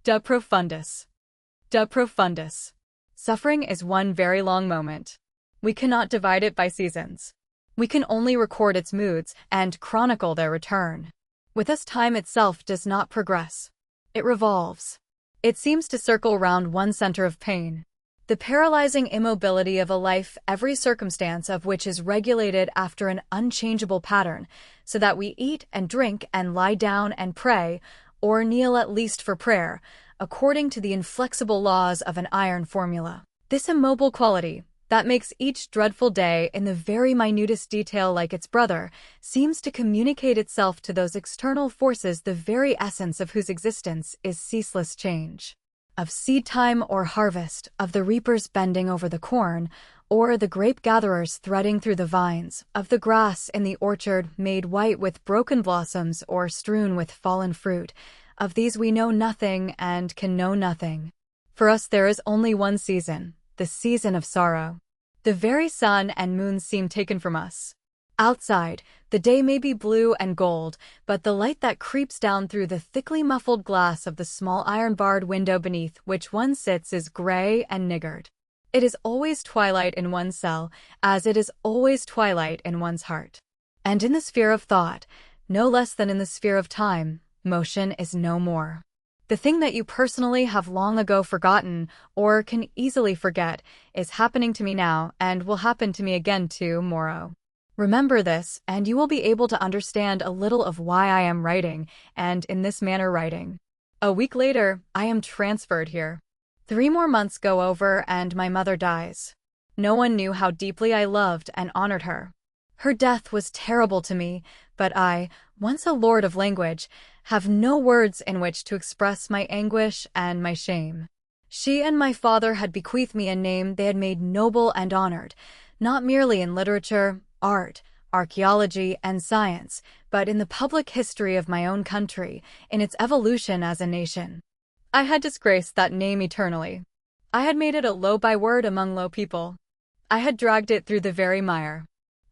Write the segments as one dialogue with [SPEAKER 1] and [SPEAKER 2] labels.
[SPEAKER 1] De Profundis. De Profundis. Suffering is one very long moment. We cannot divide it by seasons. We can only record its moods and chronicle their return. With us, time itself does not progress. It revolves. It seems to circle round one center of pain. The paralyzing immobility of a life, every circumstance of which is regulated after an unchangeable pattern, so that we eat and drink and lie down and pray, or kneel at least for prayer, according to the inflexible laws of an iron formula. This immobile quality, that makes each dreadful day in the very minutest detail like its brother, seems to communicate itself to those external forces the very essence of whose existence is ceaseless change. Of seed time or harvest, of the reapers bending over the corn, or the grape-gatherers threading through the vines, of the grass in the orchard made white with broken blossoms or strewn with fallen fruit, of these we know nothing and can know nothing. For us there is only one season, the season of sorrow. The very sun and moon seem taken from us. Outside, the day may be blue and gold, but the light that creeps down through the thickly muffled glass of the small iron-barred window beneath which one sits is gray and niggard. It is always twilight in one's cell, as it is always twilight in one's heart. And in the sphere of thought, no less than in the sphere of time, motion is no more. The thing that you personally have long ago forgotten, or can easily forget, is happening to me now and will happen to me again tomorrow. Remember this, and you will be able to understand a little of why I am writing, and in this manner writing. A week later, I am transferred here. 3 more months go over and my mother dies. No one knew how deeply I loved and honored her. Her death was terrible to me, but I, once a lord of language, have no words in which to express my anguish and my shame. She and my father had bequeathed me a name they had made noble and honored, not merely in literature, art, archaeology, and science, but in the public history of my own country, in its evolution as a nation. I had disgraced that name eternally. I had made it a low byword among low people. I had dragged it through the very mire.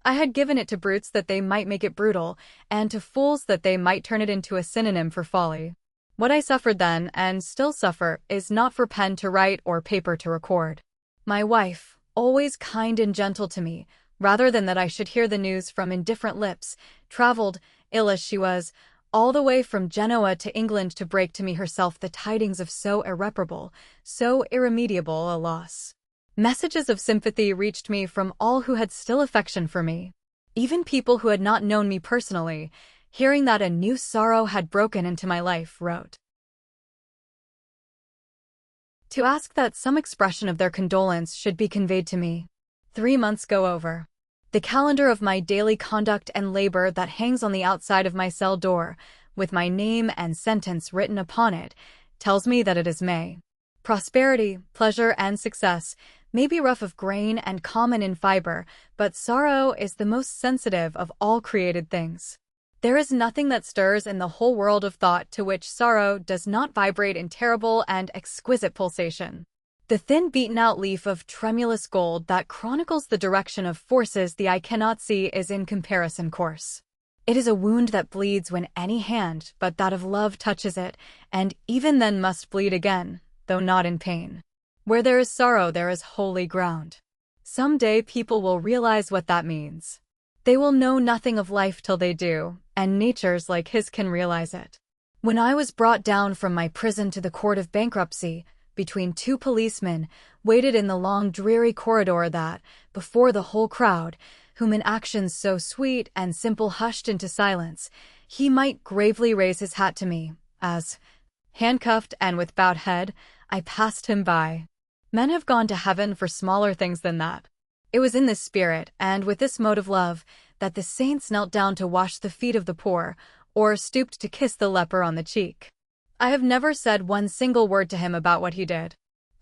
[SPEAKER 1] I had given it to brutes that they might make it brutal, and to fools that they might turn it into a synonym for folly. What I suffered then, and still suffer, is not for pen to write or paper to record. My wife, always kind and gentle to me, rather than that I should hear the news from indifferent lips, traveled, ill as she was, all the way from Genoa to England to break to me herself the tidings of so irreparable, so irremediable a loss. Messages of sympathy reached me from all who had still affection for me. Even people who had not known me personally, hearing that a new sorrow had broken into my life, wrote to ask that some expression of their condolence should be conveyed to me. 3 months go over. The calendar of my daily conduct and labor that hangs on the outside of my cell door, with my name and sentence written upon it, tells me that it is May. Prosperity, pleasure, and success may be rough of grain and common in fiber, but sorrow is the most sensitive of all created things. There is nothing that stirs in the whole world of thought to which sorrow does not vibrate in terrible and exquisite pulsation. The thin beaten-out leaf of tremulous gold that chronicles the direction of forces the eye cannot see is in comparison coarse. It is a wound that bleeds when any hand but that of love touches it, and even then must bleed again, though not in pain. Where there is sorrow there is holy ground. Some day people will realize what that means. They will know nothing of life till they do, and natures like his can realize it. When I was brought down from my prison to the court of bankruptcy, between 2 policemen, waited in the long dreary corridor that, before the whole crowd, whom in actions so sweet and simple hushed into silence, he might gravely raise his hat to me, as, handcuffed and with bowed head, I passed him by. Men have gone to heaven for smaller things than that. It was in this spirit, and with this mode of love, that the saints knelt down to wash the feet of the poor, or stooped to kiss the leper on the cheek. I have never said one single word to him about what he did.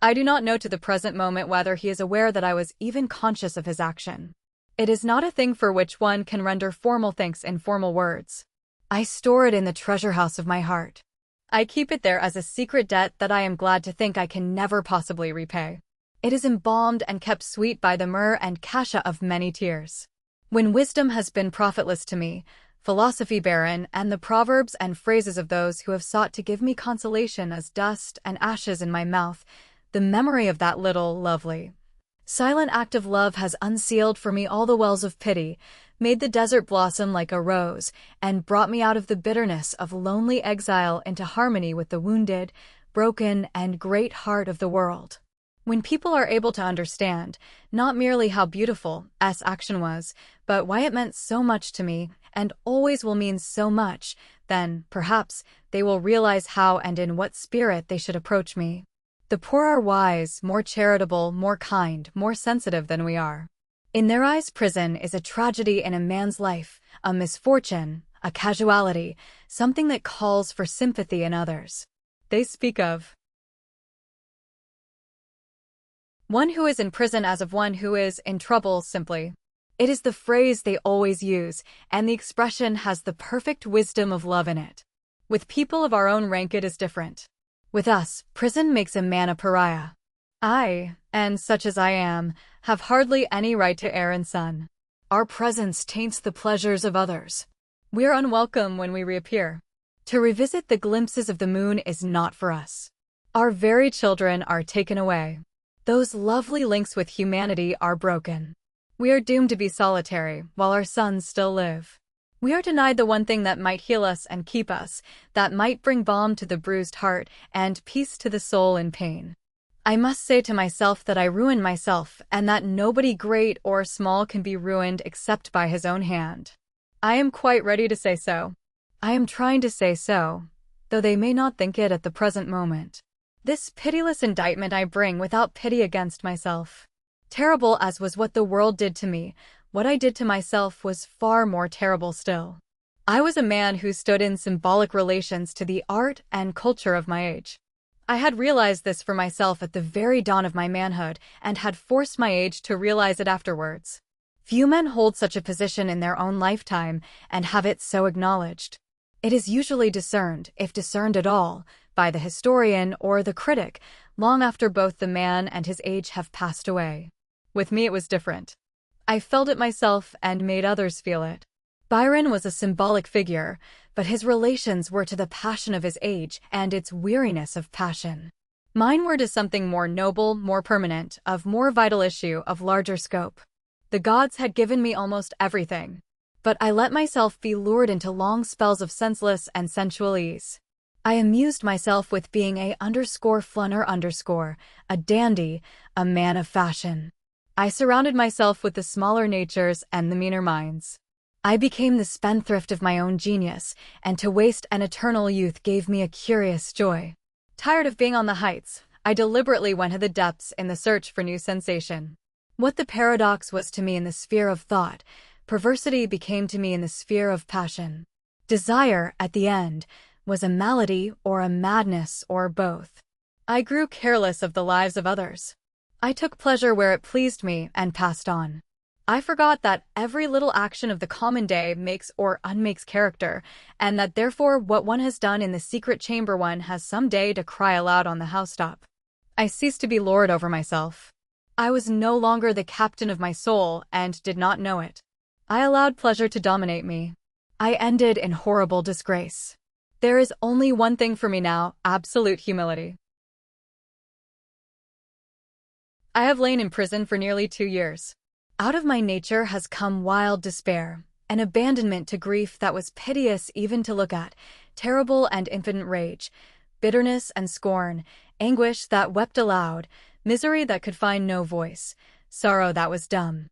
[SPEAKER 1] I do not know to the present moment whether he is aware that I was even conscious of his action. It is not a thing for which one can render formal thanks in formal words. I store it in the treasure house of my heart. I keep it there as a secret debt that I am glad to think I can never possibly repay. It is embalmed and kept sweet by the myrrh and cassia of many tears. When wisdom has been profitless to me, philosophy barren, and the proverbs and phrases of those who have sought to give me consolation as dust and ashes in my mouth, the memory of that little, lovely, silent act of love has unsealed for me all the wells of pity, made the desert blossom like a rose, and brought me out of the bitterness of lonely exile into harmony with the wounded, broken, and great heart of the world. When people are able to understand, not merely how beautiful action was, but why it meant so much to me, and always will mean so much, then, perhaps, they will realize how and in what spirit they should approach me. The poor are wise, more charitable, more kind, more sensitive than we are. In their eyes, prison is a tragedy in a man's life, a misfortune, a casualty, something that calls for sympathy in others. They speak of one who is in prison as of one who is in trouble simply. It is the phrase they always use, and the expression has the perfect wisdom of love in it. With people of our own rank it is different. With us, prison makes a man a pariah. I, and such as I am, have hardly any right to air and sun. Our presence taints the pleasures of others. We are unwelcome when we reappear. To revisit the glimpses of the moon is not for us. Our very children are taken away. Those lovely links with humanity are broken. We are doomed to be solitary, while our sons still live. We are denied the one thing that might heal us and keep us, that might bring balm to the bruised heart and peace to the soul in pain. I must say to myself that I ruin myself, and that nobody great or small can be ruined except by his own hand. I am quite ready to say so. I am trying to say so, though they may not think it at the present moment. This pitiless indictment I bring without pity against myself. Terrible as was what the world did to me, what I did to myself was far more terrible still. I was a man who stood in symbolic relations to the art and culture of my age. I had realized this for myself at the very dawn of my manhood, and had forced my age to realize it afterwards. Few men hold such a position in their own lifetime, and have it so acknowledged. It is usually discerned, if discerned at all, by the historian or the critic, long after both the man and his age have passed away. With me it was different. I felt it myself and made others feel it. Byron was a symbolic figure, but his relations were to the passion of his age and its weariness of passion. Mine were to something more noble, more permanent, of more vital issue, of larger scope. The gods had given me almost everything, but I let myself be lured into long spells of senseless and sensual ease. I amused myself with being a dandy, a man of fashion. I surrounded myself with the smaller natures and the meaner minds. I became the spendthrift of my own genius, and to waste an eternal youth gave me a curious joy. Tired of being on the heights, I deliberately went to the depths in the search for new sensation. What the paradox was to me in the sphere of thought, perversity became to me in the sphere of passion. Desire, at the end, was a malady or a madness or both. I grew careless of the lives of others. I took pleasure where it pleased me and passed on. I forgot that every little action of the common day makes or unmakes character, and that therefore what one has done in the secret chamber one has some day to cry aloud on the housetop. I ceased to be lord over myself. I was no longer the captain of my soul and did not know it. I allowed pleasure to dominate me. I ended in horrible disgrace. There is only one thing for me now, absolute humility. I have lain in prison for nearly 2 years. Out of my nature has come wild despair, an abandonment to grief that was piteous even to look at, terrible and infinite rage, bitterness and scorn, anguish that wept aloud, misery that could find no voice, sorrow that was dumb.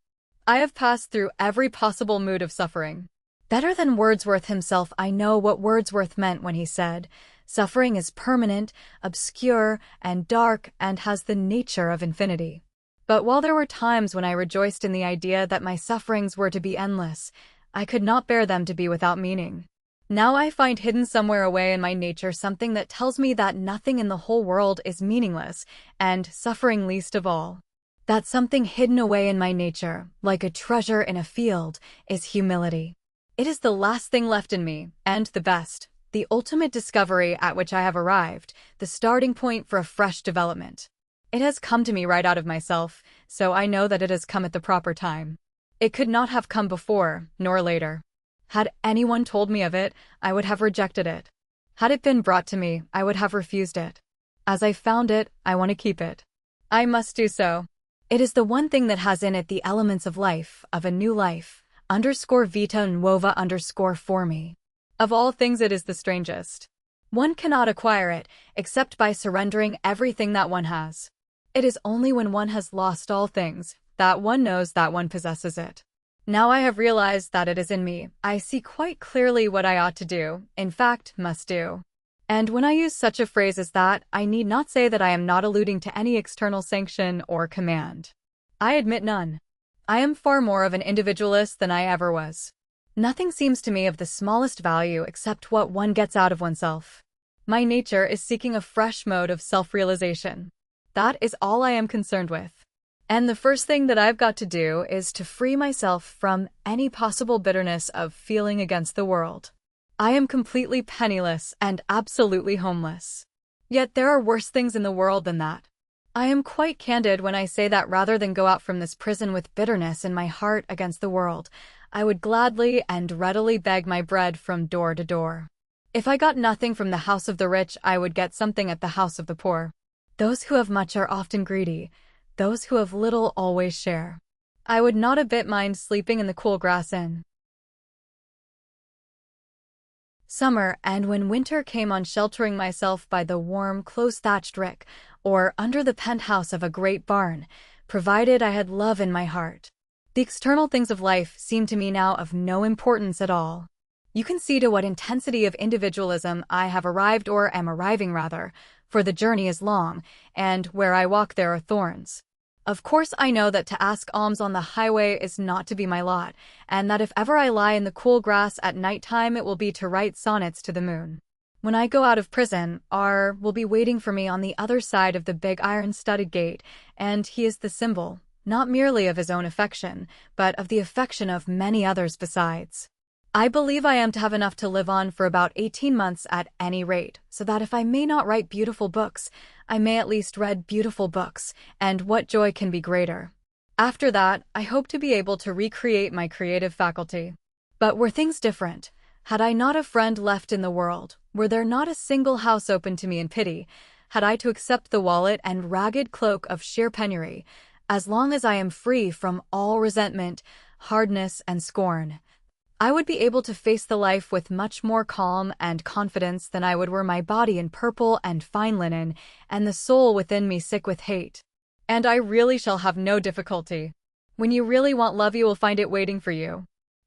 [SPEAKER 1] I have passed through every possible mood of suffering. Better than Wordsworth himself, I know what Wordsworth meant when he said, "Suffering is permanent, obscure, and dark, and has the nature of infinity." But while there were times when I rejoiced in the idea that my sufferings were to be endless, I could not bear them to be without meaning. Now I find hidden somewhere away in my nature something that tells me that nothing in the whole world is meaningless, and suffering least of all. That something hidden away in my nature, like a treasure in a field, is humility. It is the last thing left in me, and the best, the ultimate discovery at which I have arrived, the starting point for a fresh development. It has come to me right out of myself, so I know that it has come at the proper time. It could not have come before, nor later. Had anyone told me of it, I would have rejected it. Had it been brought to me, I would have refused it. As I found it, I want to keep it. I must do so. It is the one thing that has in it the elements of life, of a new life, _vita nuova _for me. Of all things it is the strangest. One cannot acquire it, except by surrendering everything that one has. It is only when one has lost all things, that one knows that one possesses it. Now I have realized that it is in me, I see quite clearly what I ought to do, in fact, must do. And when I use such a phrase as that, I need not say that I am not alluding to any external sanction or command. I admit none. I am far more of an individualist than I ever was. Nothing seems to me of the smallest value except what one gets out of oneself. My nature is seeking a fresh mode of self-realization. That is all I am concerned with. And the first thing that I've got to do is to free myself from any possible bitterness of feeling against the world. I am completely penniless and absolutely homeless. Yet there are worse things in the world than that. I am quite candid when I say that rather than go out from this prison with bitterness in my heart against the world, I would gladly and readily beg my bread from door to door. If I got nothing from the house of the rich, I would get something at the house of the poor. Those who have much are often greedy. Those who have little always share. I would not a bit mind sleeping in the cool grass in summer, and when winter came on sheltering myself by the warm, close-thatched rick, or under the penthouse of a great barn, provided I had love in my heart. The external things of life seem to me now of no importance at all. You can see to what intensity of individualism I have arrived, or am arriving rather, for the journey is long, and where I walk there are thorns. Of course I know that to ask alms on the highway is not to be my lot, and that if ever I lie in the cool grass at night time it will be to write sonnets to the moon. When I go out of prison, R will be waiting for me on the other side of the big iron-studded gate, and he is the symbol, not merely of his own affection, but of the affection of many others besides. I believe I am to have enough to live on for about 18 months at any rate, so that if I may not write beautiful books, I may at least read beautiful books, and what joy can be greater? After that, I hope to be able to recreate my creative faculty. But were things different? Had I not a friend left in the world? Were there not a single house open to me in pity? Had I to accept the wallet and ragged cloak of sheer penury? As long as I am free from all resentment, hardness, and scorn, I would be able to face the life with much more calm and confidence than I would were my body in purple and fine linen, and the soul within me sick with hate. And I really shall have no difficulty. When you really want love, you will find it waiting for you.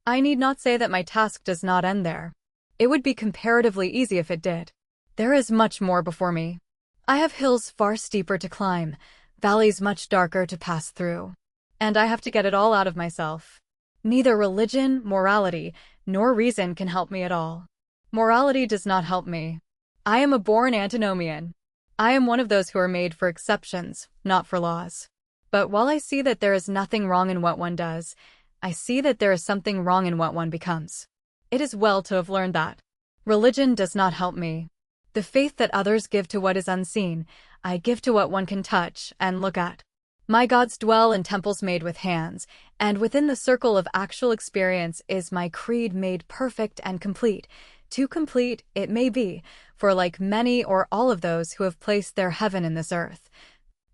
[SPEAKER 1] I need not say that my task does not end there. It would be comparatively easy if it did. There is much more before me. I have hills far steeper to climb, valleys much darker to pass through. And I have to get it all out of myself. Neither religion, morality, nor reason can help me at all. Morality does not help me. I am a born antinomian. I am one of those who are made for exceptions, not for laws. But while I see that there is nothing wrong in what one does, I see that there is something wrong in what one becomes. It is well to have learned that. Religion does not help me. The faith that others give to what is unseen, I give to what one can touch and look at. My gods dwell in temples made with hands, and within the circle of actual experience is my creed made perfect and complete. Too complete, it may be, for like many or all of those who have placed their heaven in this earth,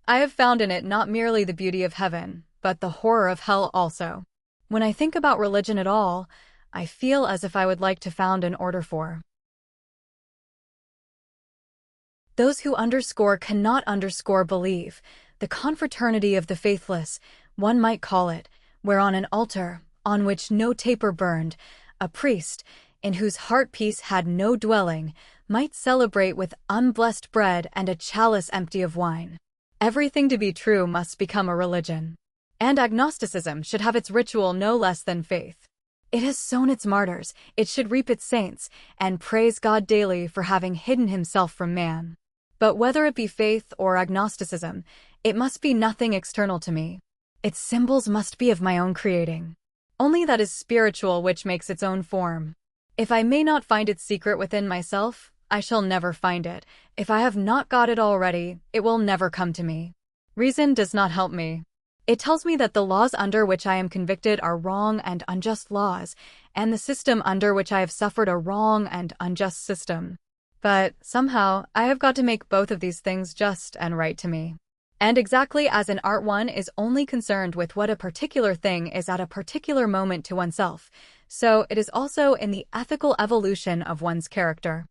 [SPEAKER 1] I have found in it not merely the beauty of heaven, but the horror of hell also. When I think about religion at all, I feel as if I would like to found an order for those who cannot believe, the confraternity of the faithless, one might call it, where on an altar, on which no taper burned, a priest, in whose heart peace had no dwelling, might celebrate with unblessed bread and a chalice empty of wine. Everything to be true must become a religion. And agnosticism should have its ritual no less than faith. It has sown its martyrs, it should reap its saints, and praise God daily for having hidden himself from man. But whether it be faith or agnosticism, it must be nothing external to me. Its symbols must be of my own creating. Only that is spiritual which makes its own form. If I may not find its secret within myself, I shall never find it. If I have not got it already, it will never come to me. Reason does not help me. It tells me that the laws under which I am convicted are wrong and unjust laws, and the system under which I have suffered a wrong and unjust system. But somehow, I have got to make both of these things just and right to me. And exactly as in art one is only concerned with what a particular thing is at a particular moment to oneself, so it is also in the ethical evolution of one's character.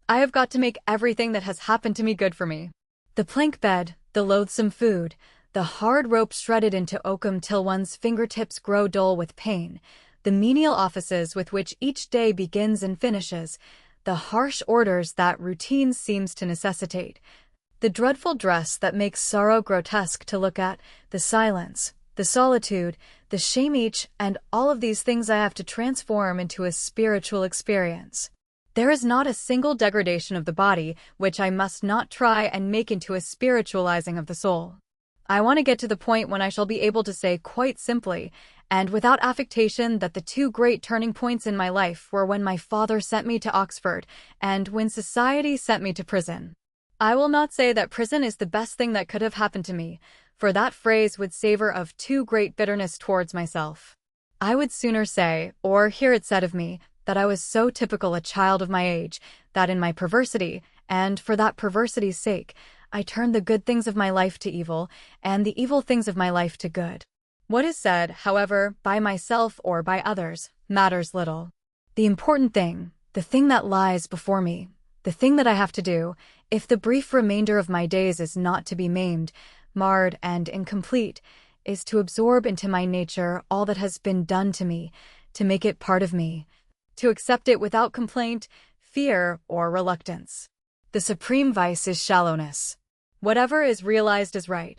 [SPEAKER 1] I have got to make everything that has happened to me good for me. The plank bed, the loathsome food, the hard rope shredded into oakum till one's fingertips grow dull with pain, the menial offices with which each day begins and finishes, the harsh orders that routine seems to necessitate, the dreadful dress that makes sorrow grotesque to look at, the silence, the solitude, the shame, each and all of these things I have to transform into a spiritual experience. There is not a single degradation of the body which I must not try and make into a spiritualizing of the soul. I want to get to the point when I shall be able to say quite simply, and without affectation, that the two great turning points in my life were when my father sent me to Oxford and when society sent me to prison. I will not say that prison is the best thing that could have happened to me, for that phrase would savor of too great bitterness towards myself. I would sooner say, or hear it said of me, that I was so typical a child of my age, that in my perversity, and for that perversity's sake, I turned the good things of my life to evil, and the evil things of my life to good. What is said, however, by myself or by others, matters little. The important thing, the thing that lies before me, the thing that I have to do, if the brief remainder of my days is not to be maimed, marred, and incomplete, is to absorb into my nature all that has been done to me, to make it part of me, to accept it without complaint, fear, or reluctance. The supreme vice is shallowness. Whatever is realized is right.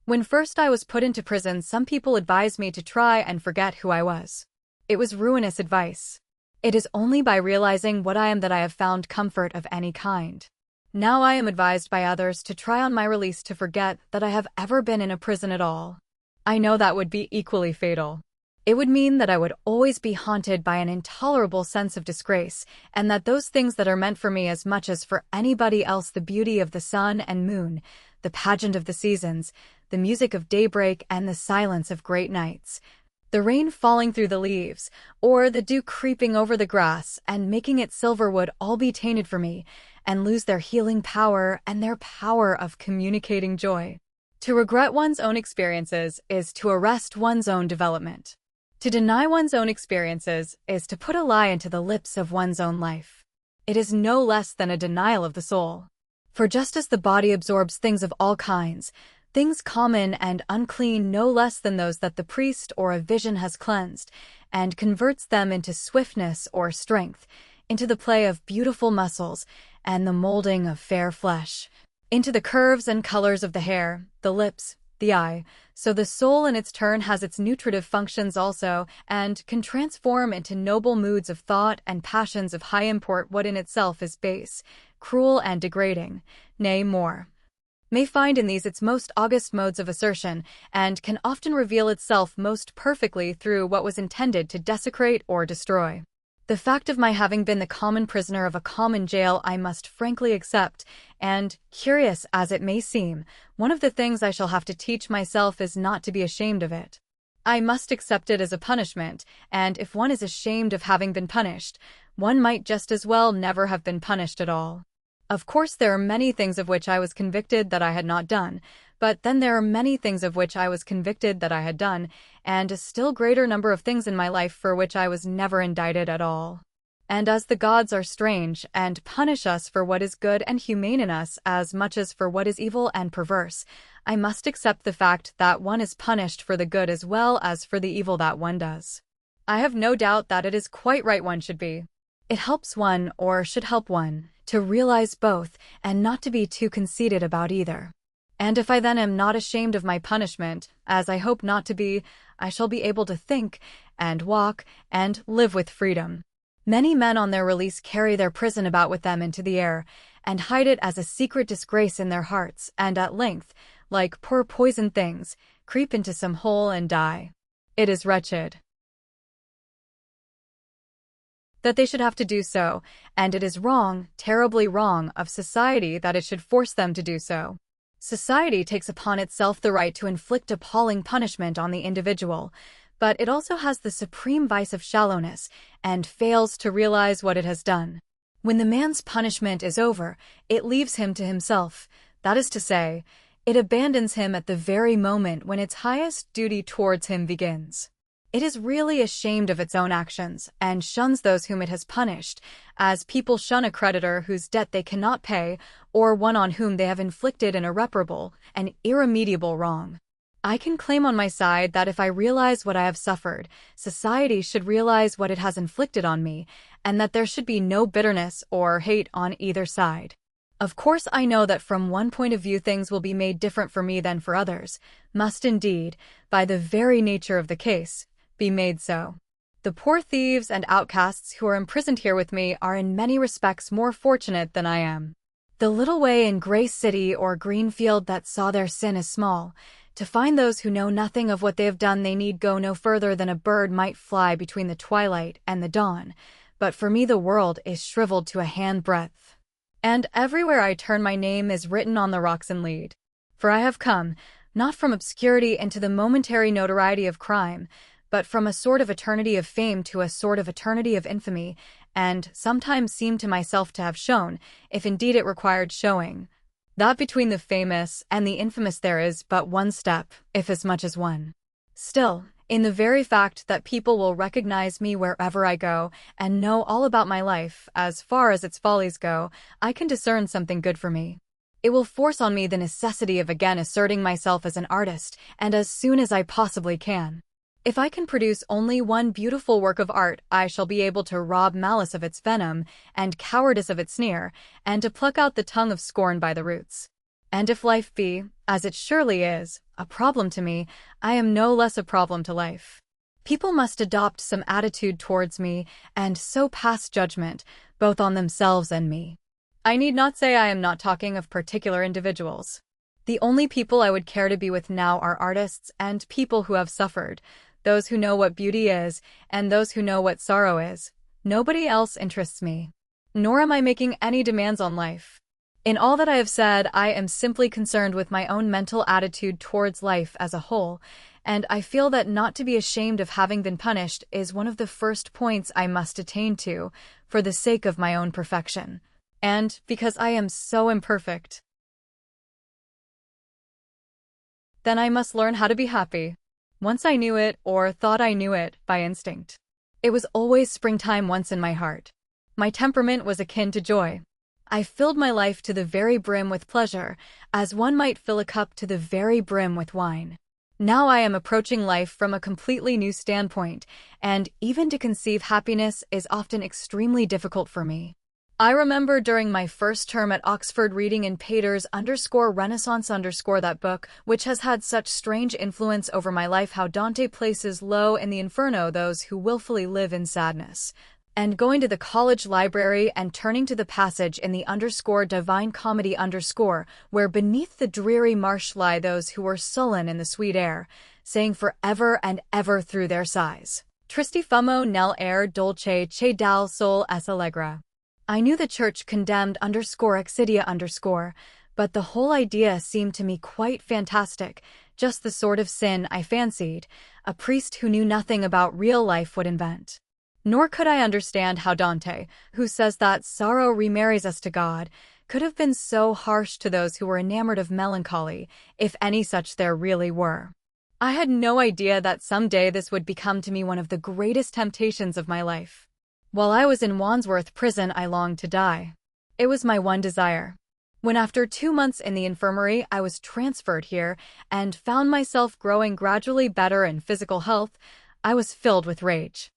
[SPEAKER 1] When first I was put into prison, some people advised me to try and forget who I was. It was ruinous advice. It is only by realizing what I am that I have found comfort of any kind. Now I am advised by others to try on my release to forget that I have ever been in a prison at all. I know that would be equally fatal. It would mean that I would always be haunted by an intolerable sense of disgrace, and that those things that are meant for me as much as for anybody else, the beauty of the sun and moon, the pageant of the seasons, the music of daybreak and the silence of great nights, the rain falling through the leaves, or the dew creeping over the grass and making it silver, would all be tainted for me, and lose their healing power and their power of communicating joy. To regret one's own experiences is to arrest one's own development. To deny one's own experiences is to put a lie into the lips of one's own life. It is no less than a denial of the soul. For just as the body absorbs things of all kinds, things common and unclean no less than those that the priest or a vision has cleansed, and converts them into swiftness or strength, into the play of beautiful muscles and the molding of fair flesh, into the curves and colors of the hair, the lips, the eye, so the soul in its turn has its nutritive functions also, and can transform into noble moods of thought and passions of high import what in itself is base, cruel, and degrading, nay more, may find in these its most august modes of assertion, and can often reveal itself most perfectly through what was intended to desecrate or destroy. The fact of my having been the common prisoner of a common jail I must frankly accept, and, curious as it may seem, one of the things I shall have to teach myself is not to be ashamed of it. I must accept it as a punishment, and if one is ashamed of having been punished, one might just as well never have been punished at all. Of course, there are many things of which I was convicted that I had not done, but then there are many things of which I was convicted that I had done, and a still greater number of things in my life for which I was never indicted at all. And as the gods are strange, and punish us for what is good and humane in us as much as for what is evil and perverse, I must accept the fact that one is punished for the good as well as for the evil that one does. I have no doubt that it is quite right one should be. It helps one, or should help one, to realize both, and not to be too conceited about either. And if I then am not ashamed of my punishment, as I hope not to be, I shall be able to think, and walk, and live with freedom. Many men on their release carry their prison about with them into the air, and hide it as a secret disgrace in their hearts, and at length, like poor poisoned things, creep into some hole and die. It is wretched that they should have to do so, and it is wrong, terribly wrong, of society that it should force them to do so. Society takes upon itself the right to inflict appalling punishment on the individual, but it also has the supreme vice of shallowness and fails to realize what it has done. When the man's punishment is over, it leaves him to himself. That is to say, it abandons him at the very moment when its highest duty towards him begins. It is really ashamed of its own actions and shuns those whom it has punished, as people shun a creditor whose debt they cannot pay or one on whom they have inflicted an irreparable and irremediable wrong. I can claim on my side that if I realize what I have suffered, society should realize what it has inflicted on me, and that there should be no bitterness or hate on either side. Of course, I know that from one point of view things will be made different for me than for others, must indeed, by the very nature of the case, be made so. The poor thieves and outcasts who are imprisoned here with me are in many respects more fortunate than I am. The little way in Gray City or Greenfield that saw their sin as small, to find those who know nothing of what they have done they need go no further than a bird might fly between the twilight and the dawn, but for me the world is shriveled to a handbreadth. And everywhere I turn my name is written on the rocks and lead. For I have come, not from obscurity into the momentary notoriety of crime, but from a sort of eternity of fame to a sort of eternity of infamy, and sometimes seem to myself to have shown, if indeed it required showing, that between the famous and the infamous there is but one step, if as much as one. Still, in the very fact that people will recognize me wherever I go and know all about my life, as far as its follies go, I can discern something good for me. It will force on me the necessity of again asserting myself as an artist, and as soon as I possibly can. If I can produce only one beautiful work of art, I shall be able to rob malice of its venom, and cowardice of its sneer, and to pluck out the tongue of scorn by the roots. And if life be, as it surely is, a problem to me, I am no less a problem to life. People must adopt some attitude towards me, and so pass judgment, both on themselves and me. I need not say I am not talking of particular individuals. The only people I would care to be with now are artists and people who have suffered, those who know what beauty is, and those who know what sorrow is. Nobody else interests me. Nor am I making any demands on life. In all that I have said, I am simply concerned with my own mental attitude towards life as a whole, and I feel that not to be ashamed of having been punished is one of the first points I must attain to, for the sake of my own perfection, and because I am so imperfect. Then I must learn how to be happy. Once I knew it, or thought I knew it, by instinct. It was always springtime once in my heart. My temperament was akin to joy. I filled my life to the very brim with pleasure, as one might fill a cup to the very brim with wine. Now I am approaching life from a completely new standpoint, and even to conceive happiness is often extremely difficult for me. I remember during my first term at Oxford reading in Pater's _Renaissance that book, which has had such strange influence over my life, how Dante places low in the Inferno those who willfully live in sadness. And going to the college library and turning to the passage in the Divine Comedy where beneath the dreary marsh lie those who were sullen in the sweet air, saying for ever and ever through their sighs, Tristi fummo nell'air dolce che dal sol es allegra. I knew the church condemned Exidia but the whole idea seemed to me quite fantastic, just the sort of sin I fancied a priest who knew nothing about real life would invent. Nor could I understand how Dante, who says that sorrow remarries us to God, could have been so harsh to those who were enamored of melancholy, if any such there really were. I had no idea that someday this would become to me one of the greatest temptations of my life. While I was in Wandsworth prison, I longed to die. It was my one desire. When after 2 months in the infirmary I was transferred here and found myself growing gradually better in physical health, I was filled with rage.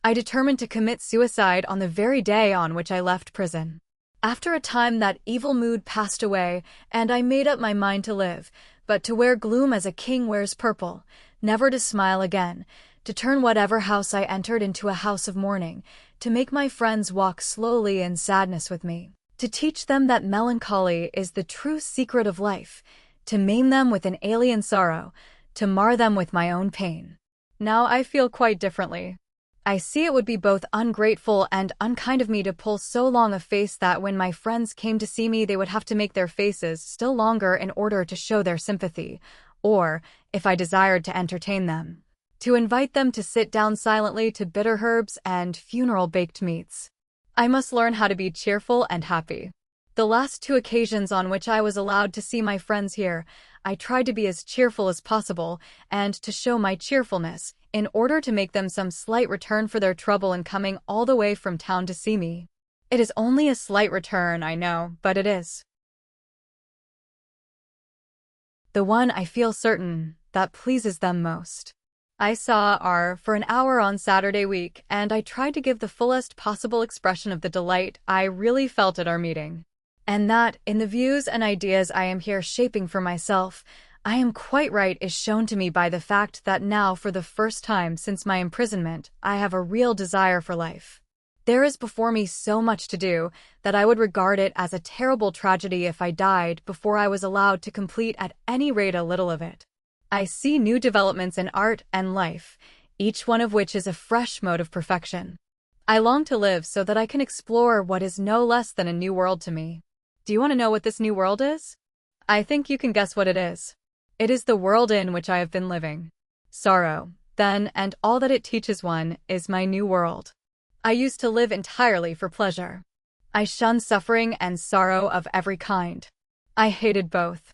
[SPEAKER 1] I determined to commit suicide on the very day on which I left prison. After a time that evil mood passed away, and I made up my mind to live, but to wear gloom as a king wears purple, never to smile again, to turn whatever house I entered into a house of mourning, to make my friends walk slowly in sadness with me, to teach them that melancholy is the true secret of life, to maim them with an alien sorrow, to mar them with my own pain. Now I feel quite differently. I see it would be both ungrateful and unkind of me to pull so long a face that when my friends came to see me they would have to make their faces still longer in order to show their sympathy, or, if I desired to entertain them, to invite them to sit down silently to bitter herbs and funeral baked meats. I must learn how to be cheerful and happy. The last 2 occasions on which I was allowed to see my friends here, I tried to be as cheerful as possible and to show my cheerfulness in order to make them some slight return for their trouble in coming all the way from town to see me. It is only a slight return, I know, but it is the one I feel certain that pleases them most. I saw R for an hour on Saturday week, and I tried to give the fullest possible expression of the delight I really felt at our meeting. And that, in the views and ideas I am here shaping for myself, I am quite right is shown to me by the fact that now, for the first time since my imprisonment, I have a real desire for life. There is before me so much to do that I would regard it as a terrible tragedy if I died before I was allowed to complete at any rate a little of it. I see new developments in art and life, each one of which is a fresh mode of perfection. I long to live so that I can explore what is no less than a new world to me. Do you want to know what this new world is? I think you can guess what it is. It is the world in which I have been living. Sorrow, then, and all that it teaches one, is my new world. I used to live entirely for pleasure. I shunned suffering and sorrow of every kind. I hated both.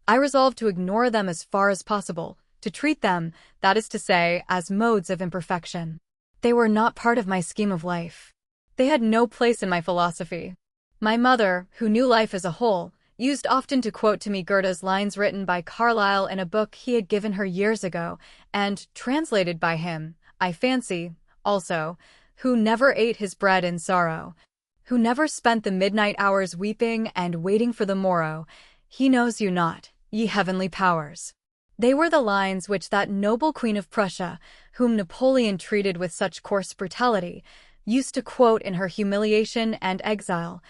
[SPEAKER 1] I resolved to ignore them as far as possible, to treat them, that is to say, as modes of imperfection. They were not part of my scheme of life. They had no place in my philosophy. My mother, who knew life as a whole, used often to quote to me Goethe's lines written by Carlyle in a book he had given her years ago, and translated by him, I fancy, also, who never ate his bread in sorrow, who never spent the midnight hours weeping and waiting for the morrow, he knows you not, ye heavenly powers. They were the lines which that noble Queen of Prussia, whom Napoleon treated with such coarse brutality, used to quote in her humiliation and exile.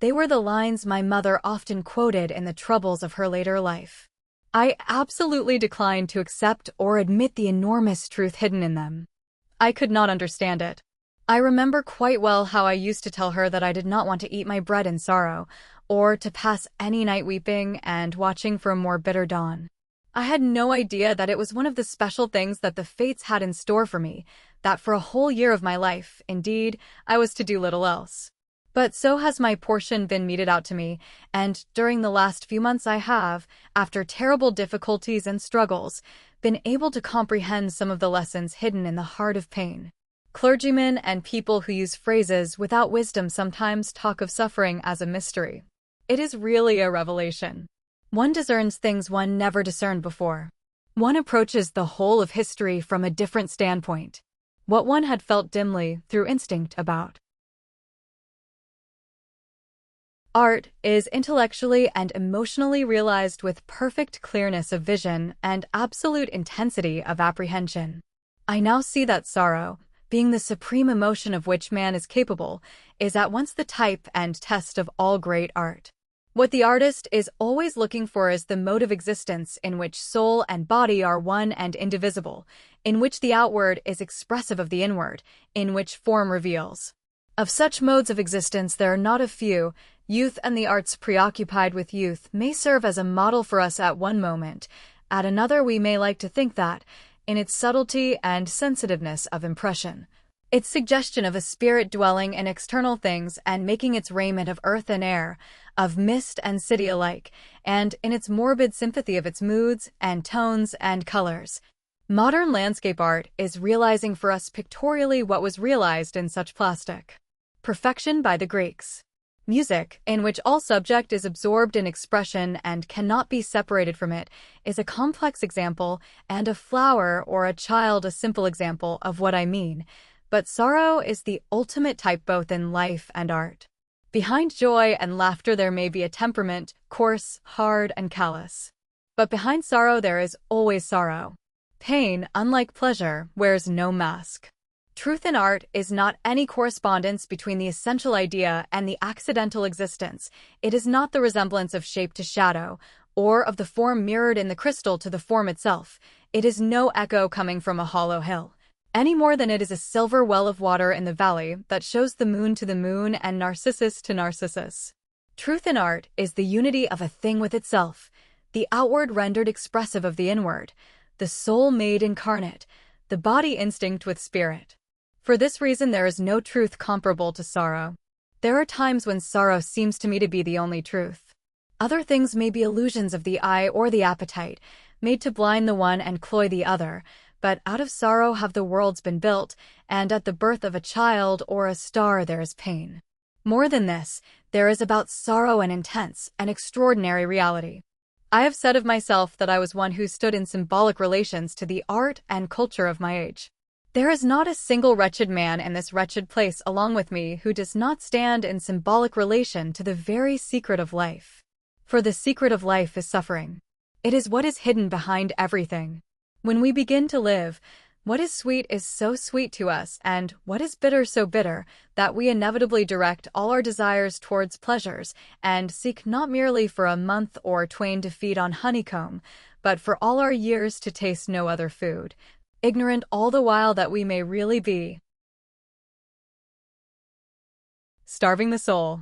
[SPEAKER 1] They were the lines my mother often quoted in the troubles of her later life. I absolutely declined to accept or admit the enormous truth hidden in them. I could not understand it. I remember quite well how I used to tell her that I did not want to eat my bread in sorrow, or to pass any night weeping and watching for a more bitter dawn. I had no idea that it was one of the special things that the fates had in store for me, that for a whole year of my life, indeed, I was to do little else. But so has my portion been meted out to me, and during the last few months I have, after terrible difficulties and struggles, been able to comprehend some of the lessons hidden in the heart of pain. Clergymen and people who use phrases without wisdom sometimes talk of suffering as a mystery. It is really a revelation. One discerns things one never discerned before. One approaches the whole of history from a different standpoint. What one had felt dimly, through instinct, about art is intellectually and emotionally realized with perfect clearness of vision and absolute intensity of apprehension. I now see that sorrow, being the supreme emotion of which man is capable, is at once the type and test of all great art. What the artist is always looking for is the mode of existence in which soul and body are one and indivisible, in which the outward is expressive of the inward, in which form reveals. Of such modes of existence there are not a few. Youth and the arts preoccupied with youth may serve as a model for us at one moment. At another we may like to think that, in its subtlety and sensitiveness of impression, its suggestion of a spirit dwelling in external things and making its raiment of earth and air, of mist and city alike, and in its morbid sympathy of its moods and tones and colors, modern landscape art is realizing for us pictorially what was realized in such plastic perfection by the Greeks. Music, in which all subject is absorbed in expression and cannot be separated from it, is a complex example, and a flower or a child a simple example of what I mean. But sorrow is the ultimate type both in life and art. Behind joy and laughter there may be a temperament, coarse, hard, and callous. But behind sorrow there is always sorrow. Pain, unlike pleasure, wears no mask. Truth in art is not any correspondence between the essential idea and the accidental existence. It is not the resemblance of shape to shadow, or of the form mirrored in the crystal to the form itself. It is no echo coming from a hollow hill. any more than it is a silver well of water in the valley that shows the moon to the moon and Narcissus to Narcissus. Truth in art is the unity of a thing with itself, the outward rendered expressive of the inward, the soul made incarnate, the body instinct with spirit. For this reason there is no truth comparable to sorrow. There are times when sorrow seems to me to be the only truth. Other things may be illusions of the eye or the appetite, made to blind the one and cloy the other, but out of sorrow have the worlds been built, and at the birth of a child or a star there is pain. More than this, there is about sorrow an intense and extraordinary reality. I have said of myself that I was one who stood in symbolic relations to the art and culture of my age. There is not a single wretched man in this wretched place along with me who does not stand in symbolic relation to the very secret of life. For the secret of life is suffering. It is what is hidden behind everything. When we begin to live, what is sweet is so sweet to us, and what is bitter so bitter, that we inevitably direct all our desires towards pleasures, and seek not merely for a month or twain to feed on honeycomb, but for all our years to taste no other food, ignorant all the while that we may really be starving the soul.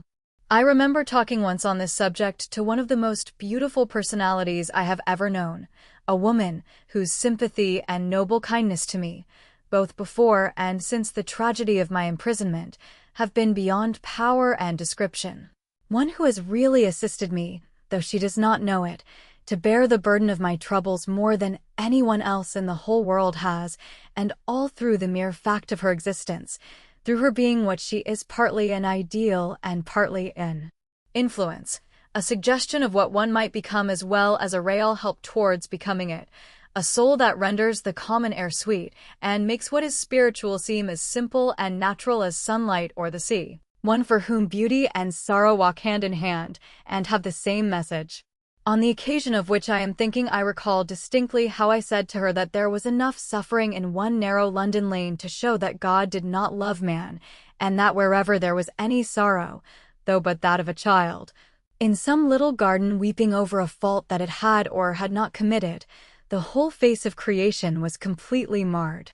[SPEAKER 1] I remember talking once on this subject to one of the most beautiful personalities I have ever known, a woman whose sympathy and noble kindness to me, both before and since the tragedy of my imprisonment, have been beyond power and description. One who has really assisted me, though she does not know it, to bear the burden of my troubles more than anyone else in the whole world has, and all through the mere fact of her existence, through her being what she is, partly an ideal and partly an influence, a suggestion of what one might become as well as a real help towards becoming it, a soul that renders the common air sweet and makes what is spiritual seem as simple and natural as sunlight or the sea, one for whom beauty and sorrow walk hand in hand and have the same message. On the occasion of which I am thinking, I recall distinctly how I said to her that there was enough suffering in one narrow London lane to show that God did not love man, and that wherever there was any sorrow, though but that of a child, in some little garden weeping over a fault that it had or had not committed, the whole face of creation was completely marred.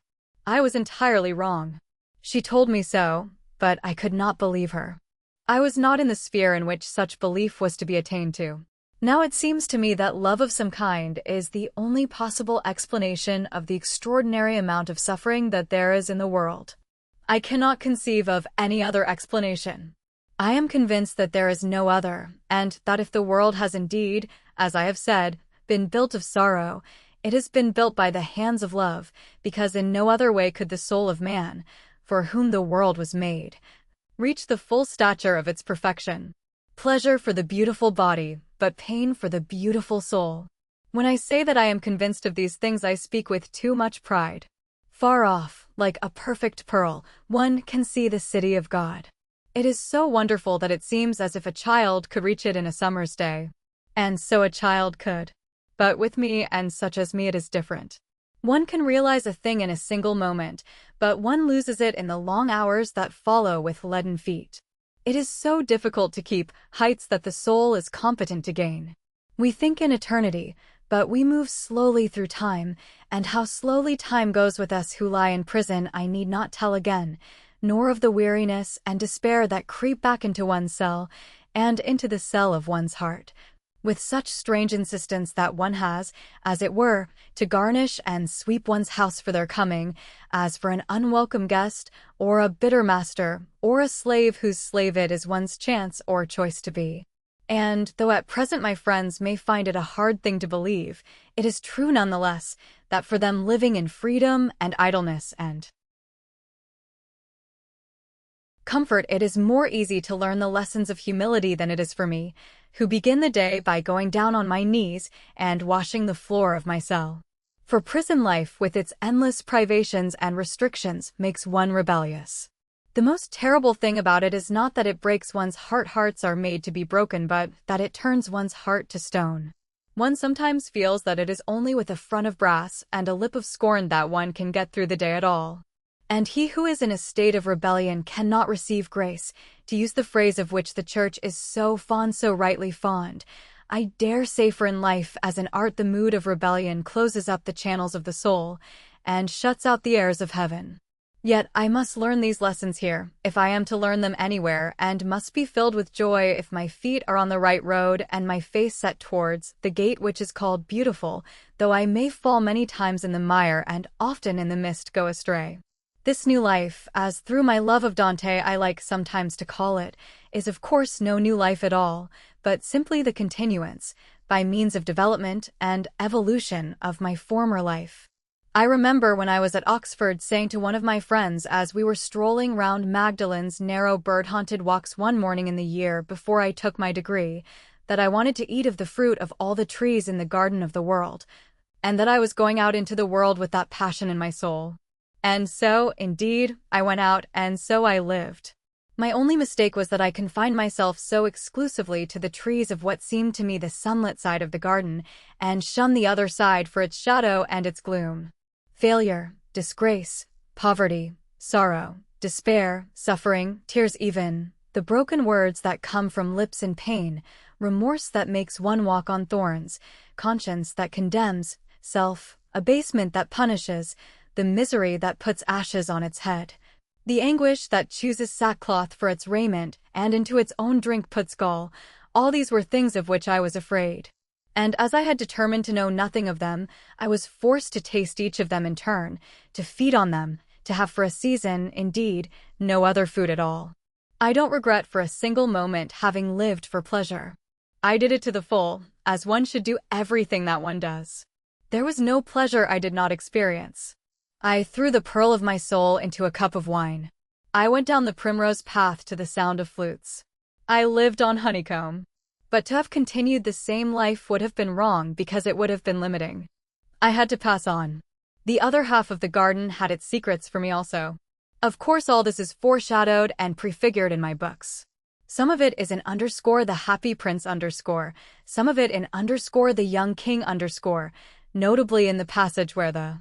[SPEAKER 1] I was entirely wrong. She told me so, but I could not believe her. I was not in the sphere in which such belief was to be attained to. Now it seems to me that love of some kind is the only possible explanation of the extraordinary amount of suffering that there is in the world. I cannot conceive of any other explanation. I am convinced that there is no other, and that if the world has indeed, as I have said, been built of sorrow, it has been built by the hands of love, because in no other way could the soul of man, for whom the world was made, reach the full stature of its perfection. Pleasure for the beautiful body, but pain for the beautiful soul. When I say that I am convinced of these things, I speak with too much pride. Far off, like a perfect pearl, one can see the city of God. It is so wonderful that it seems as if a child could reach it in a summer's day. And so a child could. But with me and such as me it is different. One can realize a thing in a single moment, but one loses it in the long hours that follow with leaden feet. It is so difficult to keep heights that the soul is competent to gain. We think in eternity, but we move slowly through time, and how slowly time goes with us who lie in prison I need not tell again, nor of the weariness and despair that creep back into one's cell, and into the cell of one's heart, with such strange insistence that one has, as it were, to garnish and sweep one's house for their coming, as for an unwelcome guest, or a bitter master, or a slave whose slave it is one's chance or choice to be. And, though at present my friends may find it a hard thing to believe, it is true nonetheless, that for them living in freedom and idleness and comfort it is more easy to learn the lessons of humility than it is for me, who begin the day by going down on my knees and washing the floor of my cell. For prison life with its endless privations and restrictions makes one rebellious. The most terrible thing about it is not that it breaks one's heart. Hearts are made to be broken, but that it turns one's heart to stone. One sometimes feels that it is only with a front of brass and a lip of scorn that one can get through the day at all. And he who is in a state of rebellion cannot receive grace, to use the phrase of which the Church is so fond, so rightly fond. I dare say, for in life as in art the mood of rebellion closes up the channels of the soul, and shuts out the airs of heaven. Yet I must learn these lessons here, if I am to learn them anywhere, and must be filled with joy if my feet are on the right road and my face set towards the gate which is called beautiful, though I may fall many times in the mire and often in the mist go astray. This new life, as through my love of Dante I like sometimes to call it, is of course no new life at all, but simply the continuance, by means of development and evolution, of my former life. I remember when I was at Oxford saying to one of my friends as we were strolling round Magdalen's narrow bird-haunted walks one morning in the year before I took my degree, that I wanted to eat of the fruit of all the trees in the garden of the world, and that I was going out into the world with that passion in my soul. And so, indeed, I went out, and so I lived. My only mistake was that I confined myself so exclusively to the trees of what seemed to me the sunlit side of the garden, and shunned the other side for its shadow and its gloom. Failure, disgrace, poverty, sorrow, despair, suffering, tears even, the broken words that come from lips in pain, remorse that makes one walk on thorns, conscience that condemns, self, abasement that punishes, the misery that puts ashes on its head, the anguish that chooses sackcloth for its raiment and into its own drink puts gall, all these were things of which I was afraid. And as I had determined to know nothing of them, I was forced to taste each of them in turn, to feed on them, to have for a season, indeed, no other food at all. I don't regret for a single moment having lived for pleasure. I did it to the full, as one should do everything that one does. There was no pleasure I did not experience. I threw the pearl of my soul into a cup of wine. I went down the primrose path to the sound of flutes. I lived on honeycomb. But to have continued the same life would have been wrong because it would have been limiting. I had to pass on. The other half of the garden had its secrets for me also. Of course all this is foreshadowed and prefigured in my books. Some of it is in _ the happy prince _ some of it in _ the young king _ notably in the passage where the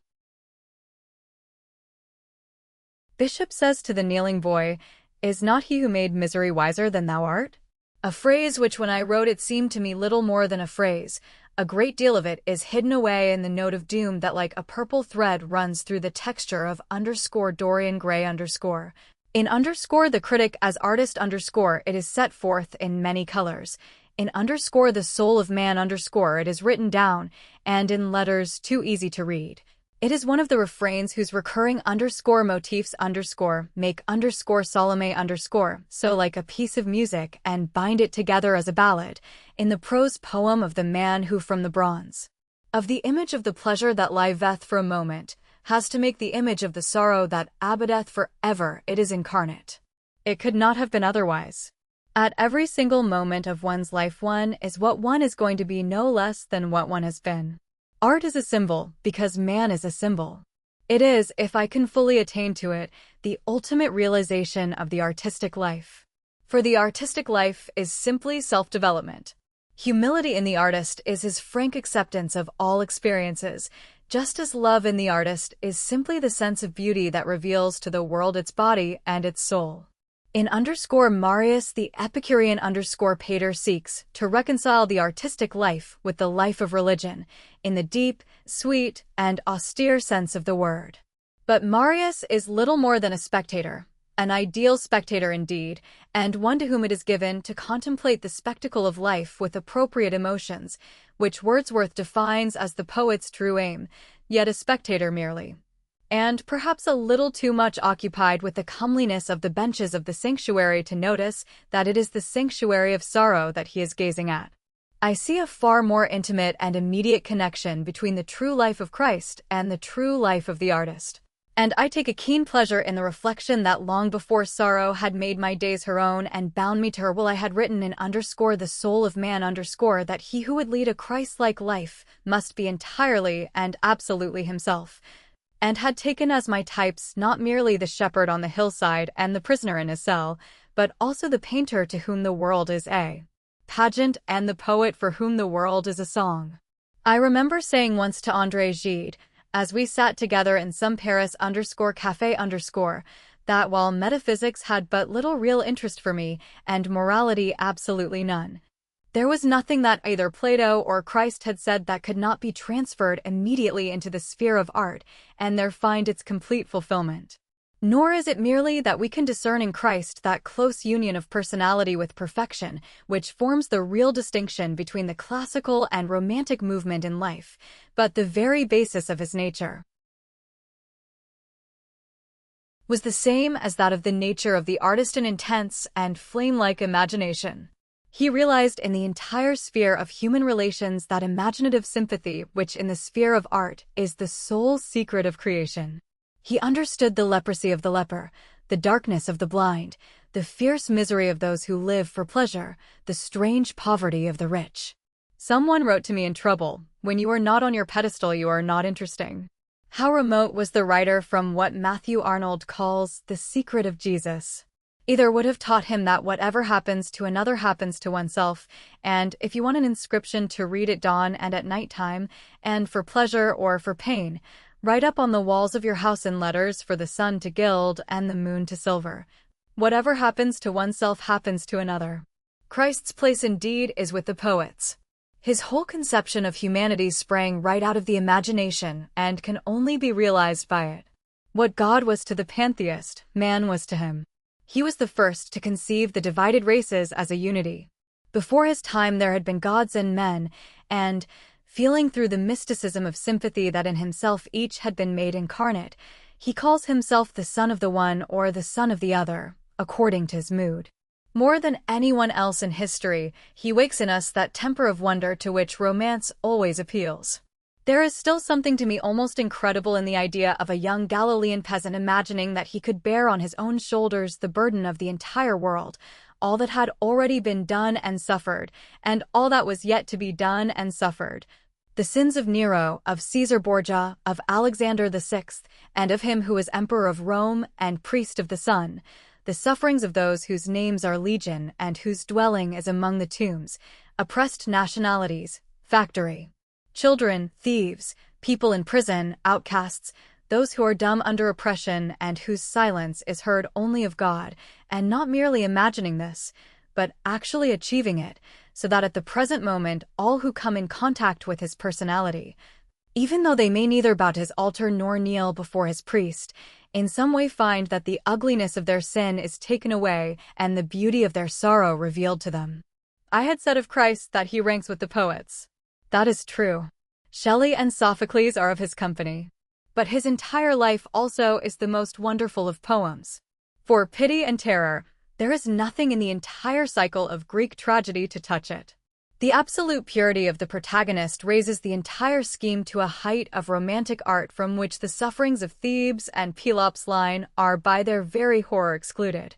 [SPEAKER 1] bishop says to the kneeling boy, "Is not he who made misery wiser than thou art?" A phrase which when I wrote it seemed to me little more than a phrase. A great deal of it is hidden away in the note of doom that like a purple thread runs through the texture of _ Dorian Gray _ In _ the critic as artist _ it is set forth in many colors. In _ the soul of man _ it is written down, and in letters too easy to read. It is one of the refrains whose recurring _ motifs _ make _ Salome _ so like a piece of music and bind it together as a ballad, in the prose poem of the man who from the bronze of the image of the pleasure that liveth for a moment, has to make the image of the sorrow that abideth for ever, it is incarnate. It could not have been otherwise. At every single moment of one's life one is what one is going to be no less than what one has been. Art is a symbol because man is a symbol. It is, if I can fully attain to it, the ultimate realization of the artistic life. For the artistic life is simply self-development. Humility in the artist is his frank acceptance of all experiences, just as love in the artist is simply the sense of beauty that reveals to the world its body and its soul. In _ Marius, the Epicurean _ Pater seeks to reconcile the artistic life with the life of religion, in the deep, sweet, and austere sense of the word. But Marius is little more than a spectator, an ideal spectator indeed, and one to whom it is given to contemplate the spectacle of life with appropriate emotions, which Wordsworth defines as the poet's true aim, yet a spectator merely. And perhaps a little too much occupied with the comeliness of the benches of the sanctuary to notice that it is the sanctuary of sorrow that he is gazing at. I see a far more intimate and immediate connection between the true life of Christ and the true life of the artist. And I take a keen pleasure in the reflection that long before sorrow had made my days her own and bound me to her will I had written in _ the soul of man _ that he who would lead a Christ-like life must be entirely and absolutely himself, and had taken as my types not merely the shepherd on the hillside and the prisoner in his cell, but also the painter to whom the world is a pageant and the poet for whom the world is a song. I remember saying once to André Gide, as we sat together in some Paris _ café that while metaphysics had but little real interest for me, and morality absolutely none, There was nothing that either Plato or Christ had said that could not be transferred immediately into the sphere of art and there find its complete fulfillment. Nor is it merely that we can discern in Christ that close union of personality with perfection, which forms the real distinction between the classical and romantic movement in life, but the very basis of his nature was the same as that of the nature of the artist, an intense and flame-like imagination. He realized in the entire sphere of human relations that imaginative sympathy, which in the sphere of art is the sole secret of creation. He understood the leprosy of the leper, the darkness of the blind, the fierce misery of those who live for pleasure, the strange poverty of the rich. Someone wrote to me in trouble, "When you are not on your pedestal, you are not interesting." How remote was the writer from what Matthew Arnold calls the secret of Jesus. Either would have taught him that whatever happens to another happens to oneself, and if you want an inscription to read at dawn and at night time, and for pleasure or for pain, write up on the walls of your house in letters for the sun to gild and the moon to silver. Whatever happens to oneself happens to another. Christ's place indeed is with the poets. His whole conception of humanity sprang right out of the imagination and can only be realized by it. What God was to the pantheist, man was to him. He was the first to conceive the divided races as a unity. Before his time there had been gods and men, and, feeling through the mysticism of sympathy that in himself each had been made incarnate, he calls himself the son of the one or the son of the other, according to his mood. More than anyone else in history, he wakes in us that temper of wonder to which romance always appeals. There is still something to me almost incredible in the idea of a young Galilean peasant imagining that he could bear on his own shoulders the burden of the entire world, all that had already been done and suffered, and all that was yet to be done and suffered. The sins of Nero, of Caesar Borgia, of Alexander VI, and of him who was emperor of Rome and priest of the sun. The sufferings of those whose names are legion and whose dwelling is among the tombs, oppressed nationalities, factory, children, thieves, people in prison, outcasts, those who are dumb under oppression and whose silence is heard only of God, and not merely imagining this, but actually achieving it, so that at the present moment all who come in contact with his personality, even though they may neither bow to his altar nor kneel before his priest, in some way find that the ugliness of their sin is taken away and the beauty of their sorrow revealed to them. I had said of Christ that he ranks with the poets. That is true. Shelley and Sophocles are of his company. But his entire life also is the most wonderful of poems. For pity and terror, there is nothing in the entire cycle of Greek tragedy to touch it. The absolute purity of the protagonist raises the entire scheme to a height of romantic art from which the sufferings of Thebes and Pelops' line are by their very horror excluded,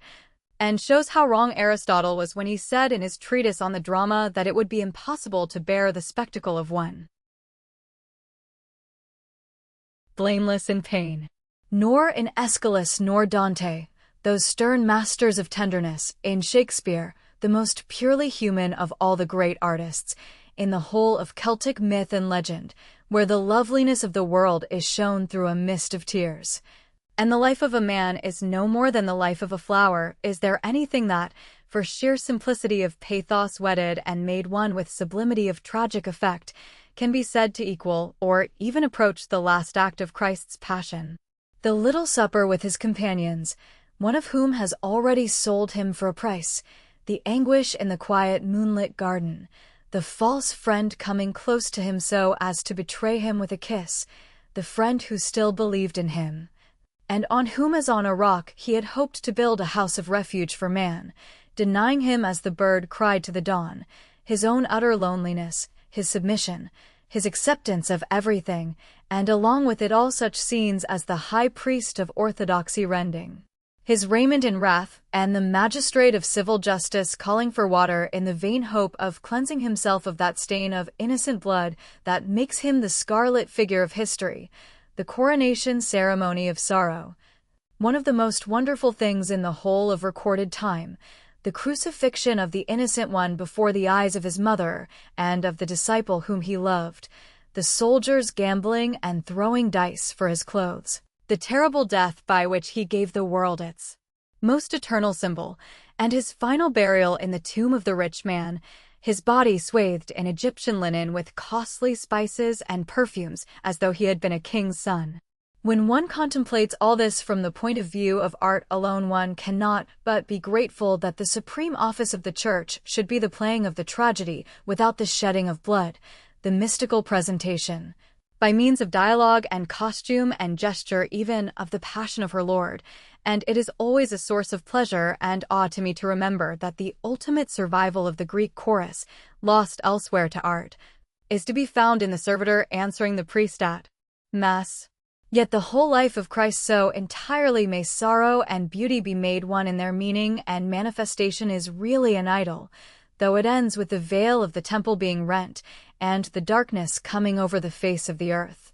[SPEAKER 1] and shows how wrong Aristotle was when he said in his treatise on the drama that it would be impossible to bear the spectacle of one blameless in pain. Nor in Aeschylus nor Dante, those stern masters of tenderness, in Shakespeare, the most purely human of all the great artists, in the whole of Celtic myth and legend, where the loveliness of the world is shown through a mist of tears. And the life of a man is no more than the life of a flower. Is there anything that, for sheer simplicity of pathos wedded and made one with sublimity of tragic effect, can be said to equal or even approach the last act of Christ's Passion? The little supper with his companions, one of whom has already sold him for a price, the anguish in the quiet moonlit garden, the false friend coming close to him so as to betray him with a kiss, the friend who still believed in him, and on whom as on a rock he had hoped to build a house of refuge for man, denying him as the bird cried to the dawn, his own utter loneliness, his submission, his acceptance of everything, and along with it all such scenes as the high priest of orthodoxy rending his raiment in wrath, and the magistrate of civil justice calling for water in the vain hope of cleansing himself of that stain of innocent blood that makes him the scarlet figure of history, the coronation ceremony of sorrow. One of the most wonderful things in the whole of recorded time, the crucifixion of the innocent one before the eyes of his mother and of the disciple whom he loved, the soldiers gambling and throwing dice for his clothes, the terrible death by which he gave the world its most eternal symbol, and his final burial in the tomb of the rich man, his body swathed in Egyptian linen with costly spices and perfumes as though he had been a king's son. When one contemplates all this from the point of view of art alone, one cannot but be grateful that the supreme office of the Church should be the playing of the tragedy without the shedding of blood, the mystical presentation, by means of dialogue and costume and gesture even, of the passion of her Lord, and it is always a source of pleasure and awe to me to remember that the ultimate survival of the Greek chorus, lost elsewhere to art, is to be found in the servitor answering the priest at Mass. Yet the whole life of Christ so entirely may sorrow and beauty be made one in their meaning and manifestation is really an idyll, though it ends with the veil of the temple being rent, and the darkness coming over the face of the earth,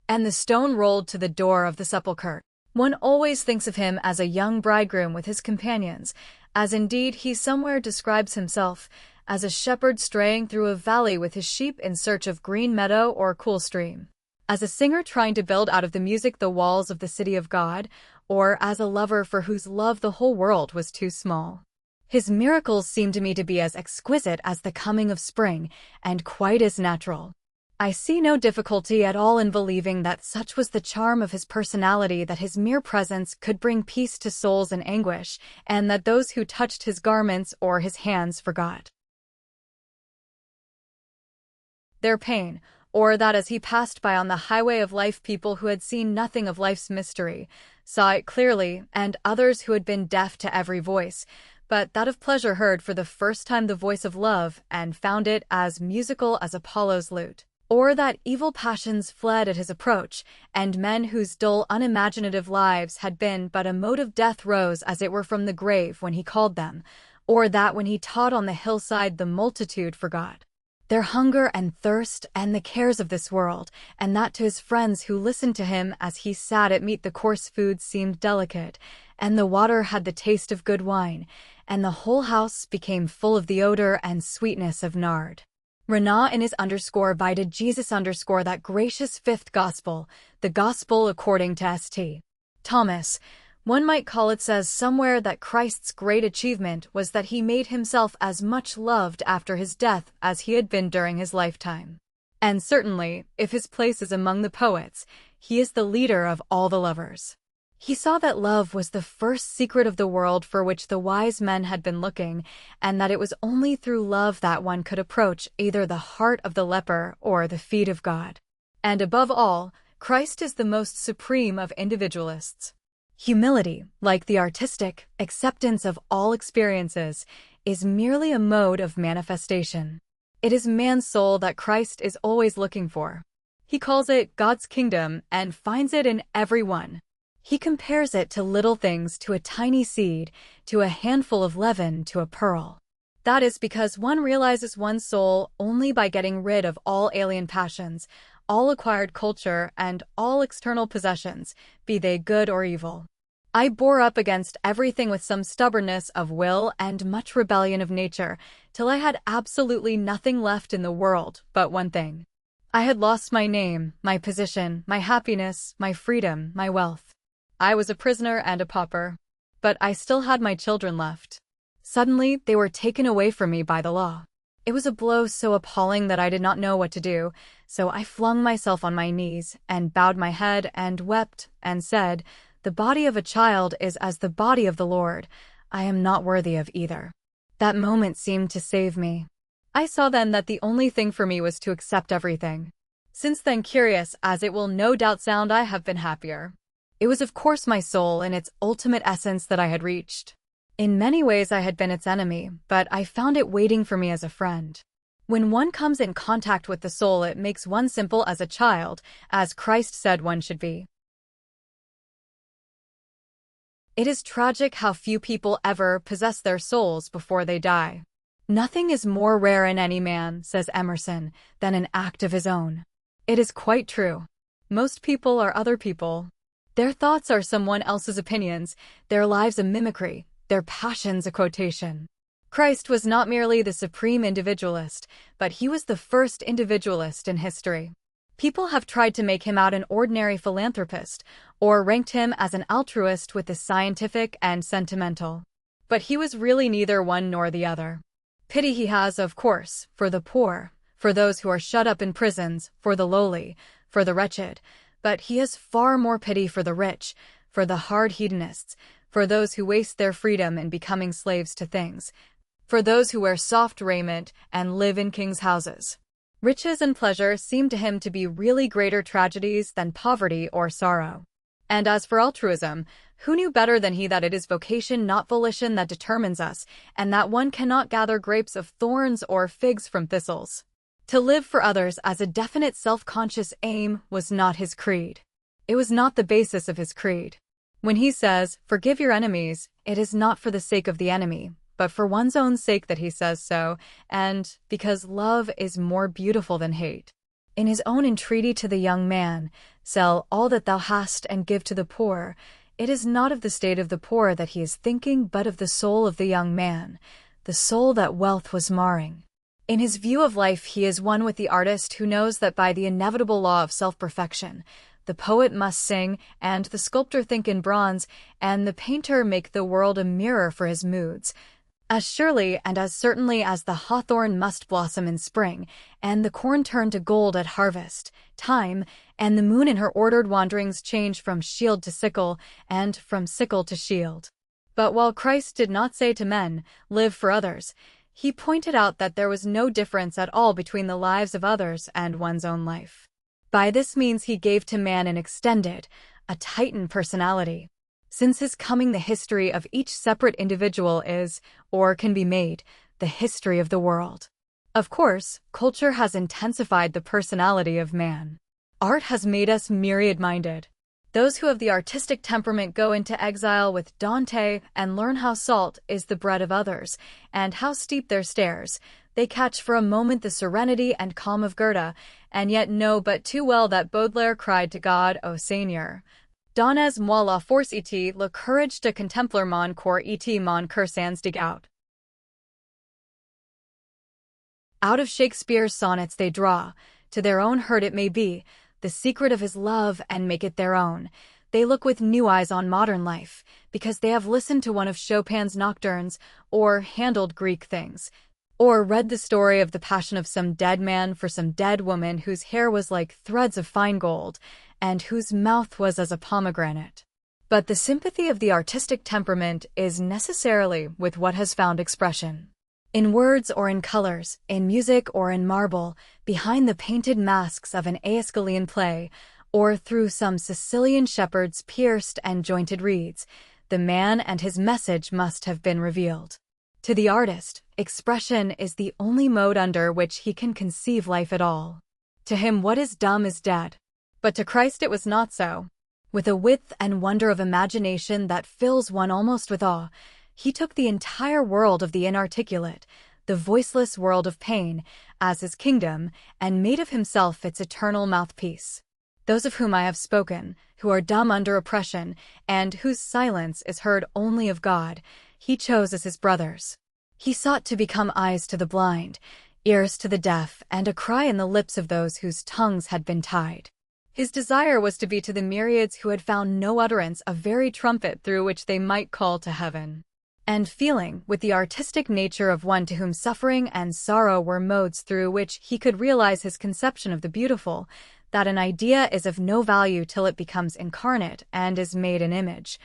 [SPEAKER 1] and the stone rolled to the door of the sepulchre. One always thinks of him as a young bridegroom with his companions, as indeed he somewhere describes himself, as a shepherd straying through a valley with his sheep in search of green meadow or cool stream, as a singer trying to build out of the music the walls of the city of God, or as a lover for whose love the whole world was too small. His miracles seem to me to be as exquisite as the coming of spring, and quite as natural. I see no difficulty at all in believing that such was the charm of his personality that his mere presence could bring peace to souls in anguish, and that those who touched his garments or his hands forgot their pain, or that as he passed by on the highway of life people who had seen nothing of life's mystery saw it clearly, and others who had been deaf to every voice, but that of pleasure heard for the first time the voice of love and found it as musical as Apollo's lute, or that evil passions fled at his approach, and men whose dull unimaginative lives had been but a mode of death rose as it were from the grave when he called them, or that when he taught on the hillside the multitude forgot their hunger and thirst and the cares of this world, and that to his friends who listened to him as he sat at meat the coarse food seemed delicate, and the water had the taste of good wine, and the whole house became full of the odor and sweetness of nard. Renan in his underscore bided Jesus underscore that gracious fifth gospel, the gospel according to St. Thomas. One might call it says somewhere that Christ's great achievement was that he made himself as much loved after his death as he had been during his lifetime. And certainly, if his place is among the poets, he is the leader of all the lovers. He saw that love was the first secret of the world for which the wise men had been looking, and that it was only through love that one could approach either the heart of the leper or the feet of God. And above all, Christ is the most supreme of individualists. Humility, like the artistic acceptance of all experiences, is merely a mode of manifestation. It is man's soul that Christ is always looking for. He calls it God's kingdom and finds it in everyone. He compares it to little things, to a tiny seed, to a handful of leaven, to a pearl. That is because one realizes one's soul only by getting rid of all alien passions, all acquired culture, and all external possessions, be they good or evil. I bore up against everything with some stubbornness of will and much rebellion of nature, till I had absolutely nothing left in the world but one thing. I had lost my name, my position, my happiness, my freedom, my wealth. I was a prisoner and a pauper. But I still had my children left. Suddenly, they were taken away from me by the law. It was a blow so appalling that I did not know what to do, so I flung myself on my knees, and bowed my head, and wept, and said, "The body of a child is as the body of the Lord. I am not worthy of either." That moment seemed to save me. I saw then that the only thing for me was to accept everything. Since then, curious as it will no doubt sound, I have been happier. It was of course my soul in its ultimate essence that I had reached. In many ways I had been its enemy, but I found it waiting for me as a friend. When one comes in contact with the soul, it makes one simple as a child, as Christ said one should be. It is tragic how few people ever possess their souls before they die. Nothing is more rare in any man, says Emerson, than an act of his own. It is quite true. Most people are other people. Their thoughts are someone else's opinions, their lives a mimicry, their passions a quotation. Christ was not merely the supreme individualist, but he was the first individualist in history. People have tried to make him out an ordinary philanthropist, or ranked him as an altruist with the scientific and sentimental. But he was really neither one nor the other. Pity he has, of course, for the poor, for those who are shut up in prisons, for the lowly, for the wretched, but he has far more pity for the rich, for the hard hedonists, for those who waste their freedom in becoming slaves to things, for those who wear soft raiment and live in kings' houses. Riches and pleasure seem to him to be really greater tragedies than poverty or sorrow. And as for altruism, who knew better than he that it is vocation not volition that determines us, and that one cannot gather grapes of thorns or figs from thistles? To live for others as a definite self-conscious aim was not his creed. It was not the basis of his creed. When he says, "Forgive your enemies," it is not for the sake of the enemy, but for one's own sake that he says so, and because love is more beautiful than hate. In his own entreaty to the young man, "Sell all that thou hast and give to the poor," it is not of the state of the poor that he is thinking, but of the soul of the young man, the soul that wealth was marring. In his view of life, he is one with the artist who knows that by the inevitable law of self-perfection, the poet must sing, and the sculptor think in bronze, and the painter make the world a mirror for his moods. As surely and as certainly as the hawthorn must blossom in spring, and the corn turn to gold at harvest time, and the moon in her ordered wanderings change from shield to sickle, and from sickle to shield. But while Christ did not say to men, "Live for others," he pointed out that there was no difference at all between the lives of others and one's own life. By this means he gave to man an extended, a Titan personality. Since his coming, the history of each separate individual is, or can be made, the history of the world. Of course, culture has intensified the personality of man. Art has made us myriad-minded. Those who have the artistic temperament go into exile with Dante and learn how salt is the bread of others, and how steep their stairs. They catch for a moment the serenity and calm of Goethe, and yet know but too well that Baudelaire cried to God, "O Seigneur, donnez-moi la force et le courage de contempler mon corps et mon cœur sans dégoût." Out of Shakespeare's sonnets they draw, to their own hurt it may be, the secret of his love and make it their own. They look with new eyes on modern life, because they have listened to one of Chopin's nocturnes, or handled Greek things, or read the story of the passion of some dead man for some dead woman whose hair was like threads of fine gold, and whose mouth was as a pomegranate. But the sympathy of the artistic temperament is necessarily with what has found expression. In words or in colors, in music or in marble, behind the painted masks of an Aeschylean play, or through some Sicilian shepherd's pierced and jointed reeds, the man and his message must have been revealed. To the artist, expression is the only mode under which he can conceive life at all. To him what is dumb is dead. But to Christ it was not so. With a width and wonder of imagination that fills one almost with awe, he took the entire world of the inarticulate, the voiceless world of pain, as his kingdom, and made of himself its eternal mouthpiece. Those of whom I have spoken, who are dumb under oppression, and whose silence is heard only of God, he chose as his brothers. He sought to become eyes to the blind, ears to the deaf, and a cry in the lips of those whose tongues had been tied. His desire was to be to the myriads who had found no utterance a very trumpet through which they might call to heaven. And feeling, with the artistic nature of one to whom suffering and sorrow were modes through which he could realize his conception of the beautiful, that an idea is of no value till it becomes incarnate and is made an image,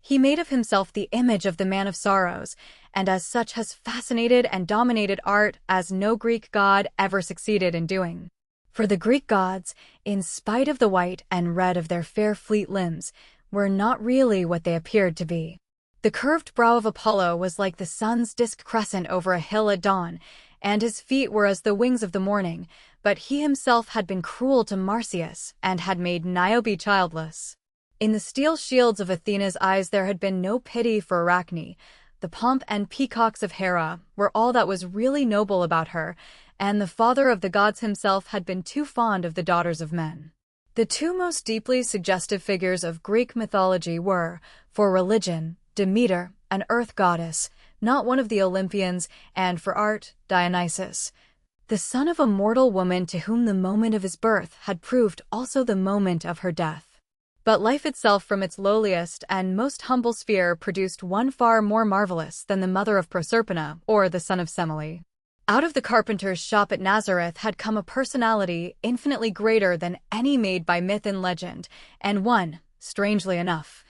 [SPEAKER 1] he made of himself the image of the man of sorrows, and as such has fascinated and dominated art as no Greek god ever succeeded in doing. For the Greek gods, in spite of the white and red of their fair fleet limbs, were not really what they appeared to be. The curved brow of Apollo was like the sun's disk crescent over a hill at dawn, and his feet were as the wings of the morning, but he himself had been cruel to Marsyas and had made Niobe childless. In the steel shields of Athena's eyes there had been no pity for Arachne. The pomp and peacocks of Hera were all that was really noble about her, and the father of the gods himself had been too fond of the daughters of men. The two most deeply suggestive figures of Greek mythology were, for religion, Demeter, an earth goddess, not one of the Olympians, and for art, Dionysus, the son of a mortal woman to whom the moment of his birth had proved also the moment of her death. But life itself from its lowliest and most humble sphere produced one far more marvelous than the mother of Proserpina or the son of Semele. Out of the carpenter's shop at Nazareth had come a personality infinitely greater than any made by myth and legend, and one, strangely enough,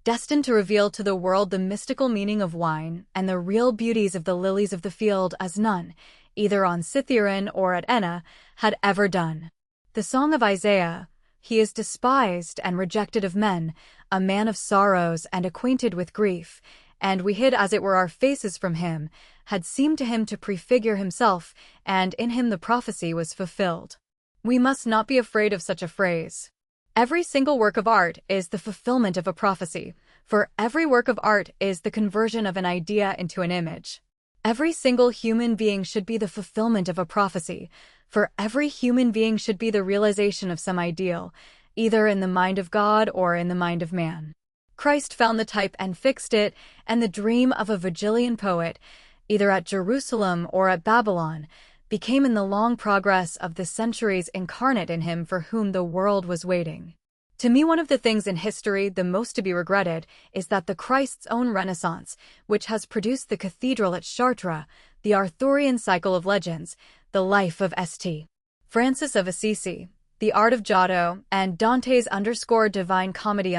[SPEAKER 1] destined to reveal to the world the mystical meaning of wine and the real beauties of the lilies of the field as none, either on Cithaeron or at Enna, had ever done. The Song of Isaiah, "He is despised and rejected of men, a man of sorrows and acquainted with grief, and we hid as it were our faces from him," had seemed to him to prefigure himself, and in him the prophecy was fulfilled. We must not be afraid of such a phrase. Every single work of art is the fulfillment of a prophecy, for every work of art is the conversion of an idea into an image. Every single human being should be the fulfillment of a prophecy, for every human being should be the realization of some ideal, either in the mind of God or in the mind of man. Christ found the type and fixed it, and the dream of a Virgilian poet, either at Jerusalem or at Babylon, became in the long progress of the centuries incarnate in him for whom the world was waiting. To me, one of the things in history the most to be regretted is that the Christ's own Renaissance, which has produced the cathedral at Chartres, the Arthurian cycle of legends, the life of St. Francis of Assisi, the art of Giotto, and Dante's Divine Comedy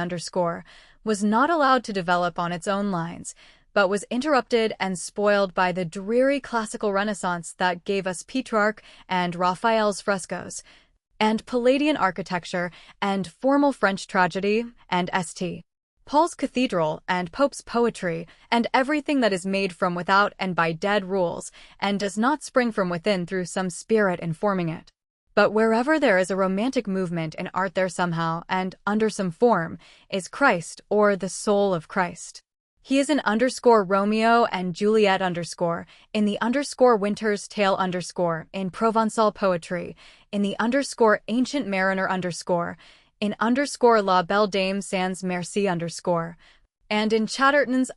[SPEAKER 1] was not allowed to develop on its own lines, but was interrupted and spoiled by the dreary classical Renaissance that gave us Petrarch and Raphael's frescoes, and Palladian architecture and formal French tragedy, and St. Paul's Cathedral and Pope's poetry, and everything that is made from without and by dead rules, and does not spring from within through some spirit informing it. But wherever there is a romantic movement in art, there somehow, and under some form, is Christ or the soul of Christ. He is an Romeo and Juliet in the Winter's Tale in Provençal poetry, in the Ancient Mariner in La Belle Dame sans Merci and in Chatterton's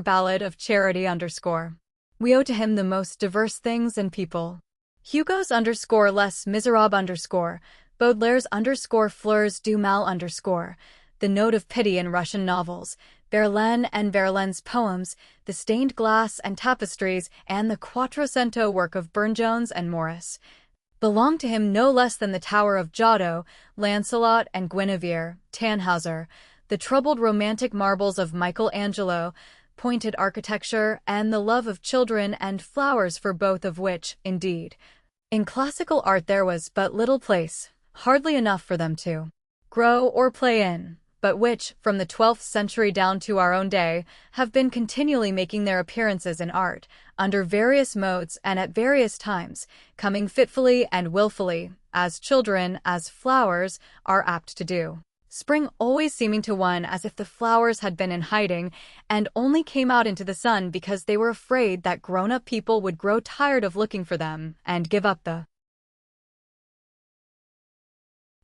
[SPEAKER 1] Ballad of Charity . We owe to him the most diverse things and people. Hugo's Les Miserables Baudelaire's Fleurs du Mal the note of pity in Russian novels, Verlaine and Verlaine's poems, the stained glass and tapestries, and the Quattrocento work of Burne-Jones and Morris belong to him no less than the Tower of Giotto, Lancelot and Guinevere, Tannhauser, the troubled romantic marbles of Michelangelo, pointed architecture, and the love of children and flowers, for both of which, indeed, in classical art there was but little place, hardly enough for them to grow or play in, but which, from the 12th century down to our own day, have been continually making their appearances in art, under various modes and at various times, coming fitfully and willfully, as children, as flowers, are apt to do. Spring always seeming to one as if the flowers had been in hiding, and only came out into the sun because they were afraid that grown-up people would grow tired of looking for them, and give up the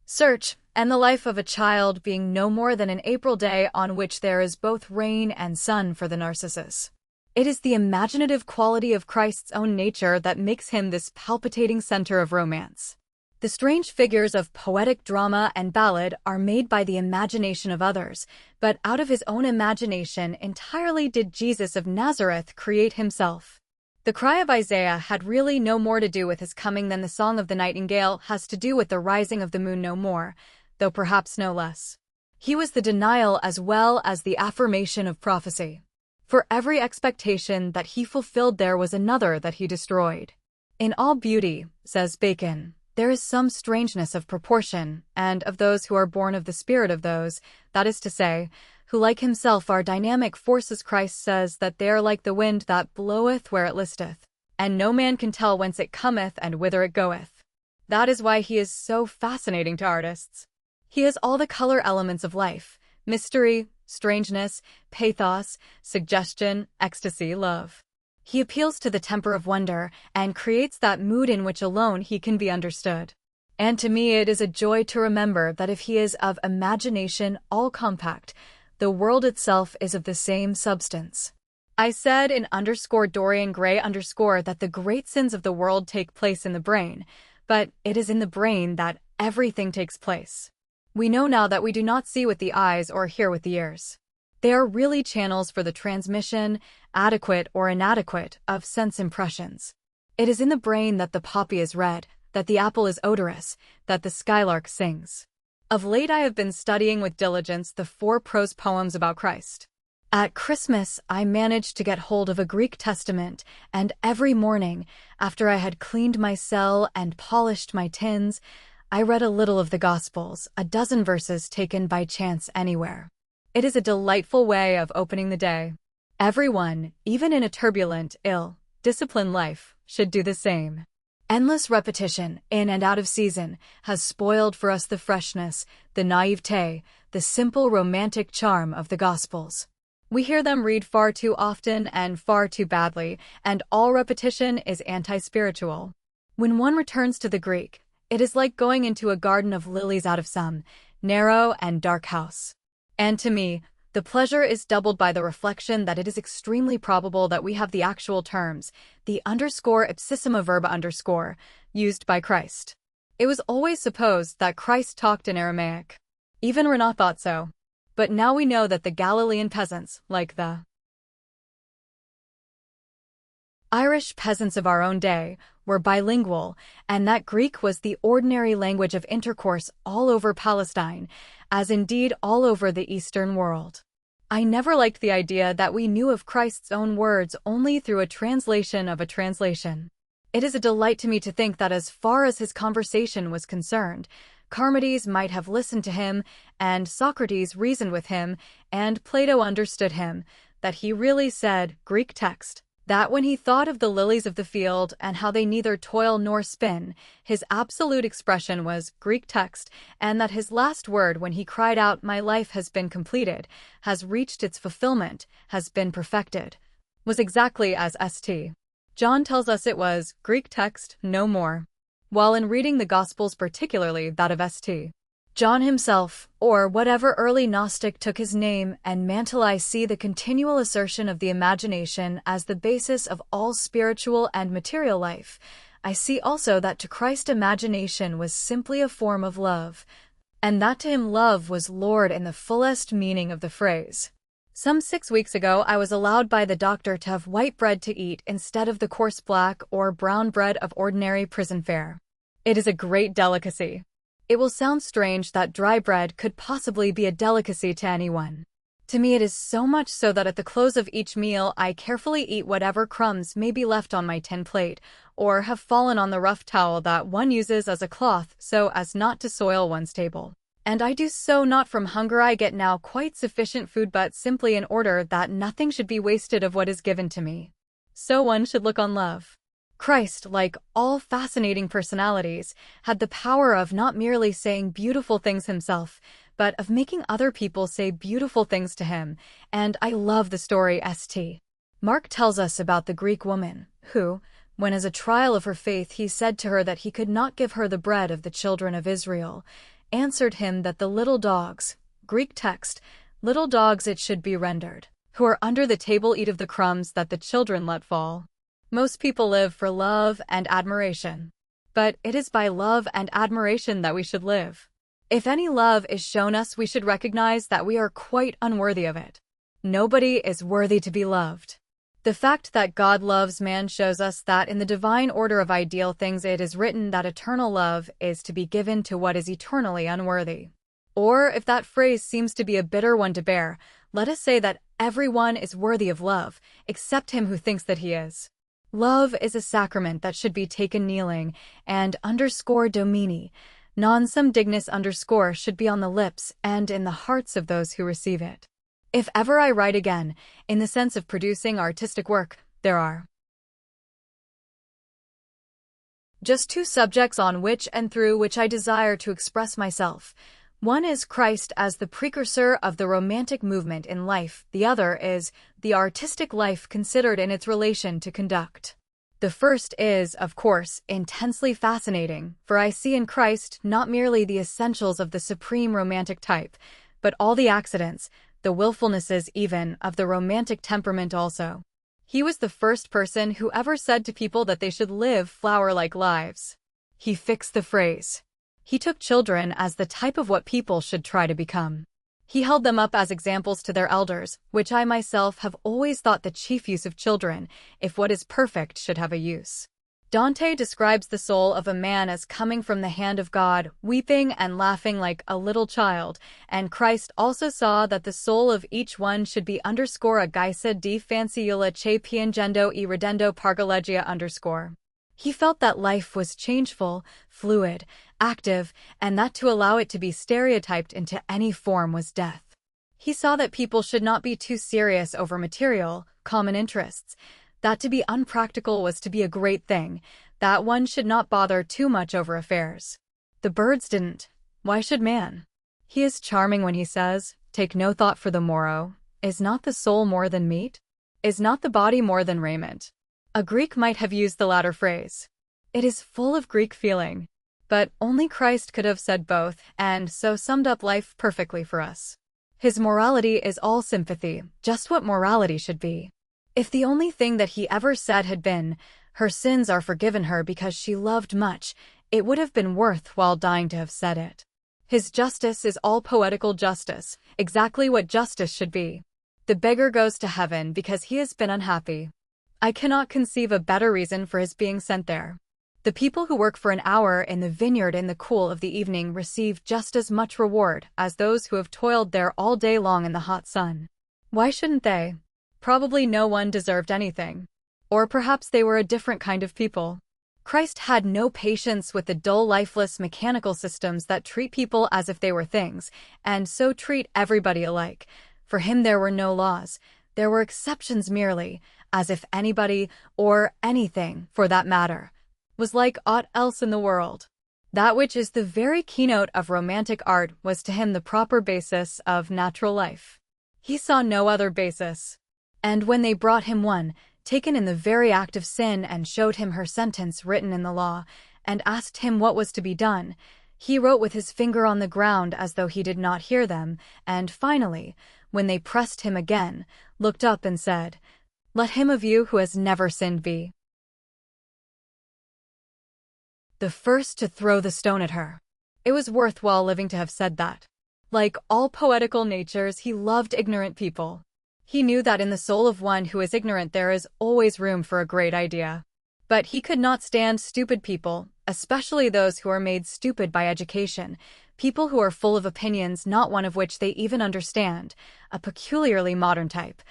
[SPEAKER 1] search, and the life of a child being no more than an April day on which there is both rain and sun for the narcissus. It is the imaginative quality of Christ's own nature that makes him this palpitating center of romance. The strange figures of poetic drama and ballad are made by the imagination of others, but out of his own imagination entirely did Jesus of Nazareth create himself. The cry of Isaiah had really no more to do with his coming than the song of the nightingale has to do with the rising of the moon, no more, though perhaps no less. He was the denial as well as the affirmation of prophecy. For every expectation that he fulfilled there was another that he destroyed. In all beauty, says Bacon, there is some strangeness of proportion, and of those who are born of the spirit of those, that is to say, who like himself are dynamic forces. Christ says that they are like the wind that bloweth where it listeth, and no man can tell whence it cometh and whither it goeth. That is why he is so fascinating to artists. He has all the color elements of life: mystery, strangeness, pathos, suggestion, ecstasy, love. He appeals to the temper of wonder and creates that mood in which alone he can be understood. And to me it is a joy to remember that if he is of imagination all compact, the world itself is of the same substance. I said in Dorian Gray that the great sins of the world take place in the brain, but it is in the brain that everything takes place. We know now that we do not see with the eyes or hear with the ears. They are really channels for the transmission, adequate or inadequate, of sense impressions. It is in the brain that the poppy is red, that the apple is odorous, that the skylark sings. Of late I have been studying with diligence the 4 prose poems about Christ. At Christmas, I managed to get hold of a Greek Testament, and every morning, after I had cleaned my cell and polished my tins, I read a little of the Gospels, a dozen verses taken by chance anywhere. It is a delightful way of opening the day. Everyone, even in a turbulent, disciplined life, should do the same. Endless repetition, in and out of season, has spoiled for us the freshness, the naivete, the simple romantic charm of the Gospels. We hear them read far too often and far too badly, and all repetition is anti-spiritual. When one returns to the Greek, it is like going into a garden of lilies out of some narrow and dark house. And to me, the pleasure is doubled by the reflection that it is extremely probable that we have the actual terms, the _ipsissima verba_, used by Christ. It was always supposed that Christ talked in Aramaic. Even Renan thought so. But now we know that the Galilean peasants, like the Irish peasants of our own day, were bilingual, and that Greek was the ordinary language of intercourse all over Palestine, as indeed all over the Eastern world. I never liked the idea that we knew of Christ's own words only through a translation of a translation. It is a delight to me to think that as far as his conversation was concerned, Charmides might have listened to him, and Socrates reasoned with him, and Plato understood him, that he really said, Greek text, that when he thought of the lilies of the field and how they neither toil nor spin, his absolute expression was Greek text, and that his last word when he cried out, my life has been completed, has reached its fulfillment, has been perfected, was exactly as St. John tells us it was, Greek text, no more. While in reading the Gospels, particularly that of St. John himself, or whatever early Gnostic took his name and mantle, I see the continual assertion of the imagination as the basis of all spiritual and material life. I see also that to Christ imagination was simply a form of love, and that to him love was Lord in the fullest meaning of the phrase. Some 6 weeks ago I was allowed by the doctor to have white bread to eat instead of the coarse black or brown bread of ordinary prison fare. It is a great delicacy. It will sound strange that dry bread could possibly be a delicacy to anyone. To me it is so much so that at the close of each meal I carefully eat whatever crumbs may be left on my tin plate, or have fallen on the rough towel that one uses as a cloth so as not to soil one's table. And I do so not from hunger. I get now quite sufficient food, but simply in order that nothing should be wasted of what is given to me. So one should look on love. Christ, like all fascinating personalities, had the power of not merely saying beautiful things himself, but of making other people say beautiful things to him, and I love the story St. Mark tells us about the Greek woman, who, when as a trial of her faith he said to her that he could not give her the bread of the children of Israel, answered him that the little dogs, Greek text, little dogs it should be rendered, who are under the table eat of the crumbs that the children let fall. Most people live for love and admiration. But it is by love and admiration that we should live. If any love is shown us, we should recognize that we are quite unworthy of it. Nobody is worthy to be loved. The fact that God loves man shows us that in the divine order of ideal things it is written that eternal love is to be given to what is eternally unworthy. Or, if that phrase seems to be a bitter one to bear, let us say that everyone is worthy of love, except him who thinks that he is. Love is a sacrament that should be taken kneeling, and _domini, non sum dignus _ should be on the lips and in the hearts of those who receive it. If ever I write again, in the sense of producing artistic work, there are just 2 subjects on which and through which I desire to express myself. One is Christ as the precursor of the romantic movement in life, the other is the artistic life considered in its relation to conduct. The first is, of course, intensely fascinating, for I see in Christ not merely the essentials of the supreme romantic type, but all the accidents, the willfulnesses even, of the romantic temperament also. He was the first person who ever said to people that they should live flower-like lives. He fixed the phrase. He took children as the type of what people should try to become. He held them up as examples to their elders, which I myself have always thought the chief use of children, if what is perfect should have a use. Dante describes the soul of a man as coming from the hand of God, weeping and laughing like a little child, and Christ also saw that the soul of each one should be _ a gaisa di fanciulla che piangendo e ridendo pargoleggia _. He felt that life was changeful, fluid, active, and that to allow it to be stereotyped into any form was death. He saw that people should not be too serious over material, common interests, that to be unpractical was to be a great thing, that one should not bother too much over affairs. The birds didn't. Why should man? He is charming when he says, "Take no thought for the morrow. Is not the soul more than meat? Is not the body more than raiment?" A Greek might have used the latter phrase. It is full of Greek feeling. But only Christ could have said both, and so summed up life perfectly for us. His morality is all sympathy, just what morality should be. If the only thing that he ever said had been, "Her sins are forgiven her because she loved much," it would have been worth while dying to have said it. His justice is all poetical justice, exactly what justice should be. The beggar goes to heaven because he has been unhappy. I cannot conceive a better reason for his being sent there. The people who work for an hour in the vineyard in the cool of the evening receive just as much reward as those who have toiled there all day long in the hot sun. Why shouldn't they? Probably no one deserved anything. Or perhaps they were a different kind of people. Christ had no patience with the dull, lifeless, mechanical systems that treat people as if they were things, and so treat everybody alike. For him there were no laws. There were exceptions merely, as if anybody, or anything, for that matter, was like aught else in the world. That which is the very keynote of romantic art was to him the proper basis of natural life. He saw no other basis. And when they brought him one, taken in the very act of sin, and showed him her sentence written in the law, and asked him what was to be done, he wrote with his finger on the ground as though he did not hear them, and finally, when they pressed him again, looked up and said, "Let him of you who has never sinned be the first to throw the stone at her." It was worth while living to have said that. Like all poetical natures, he loved ignorant people. He knew that in the soul of one who is ignorant there is always room for a great idea. But he could not stand stupid people, especially those who are made stupid by education, people who are full of opinions not one of which they even understand, a peculiarly modern type,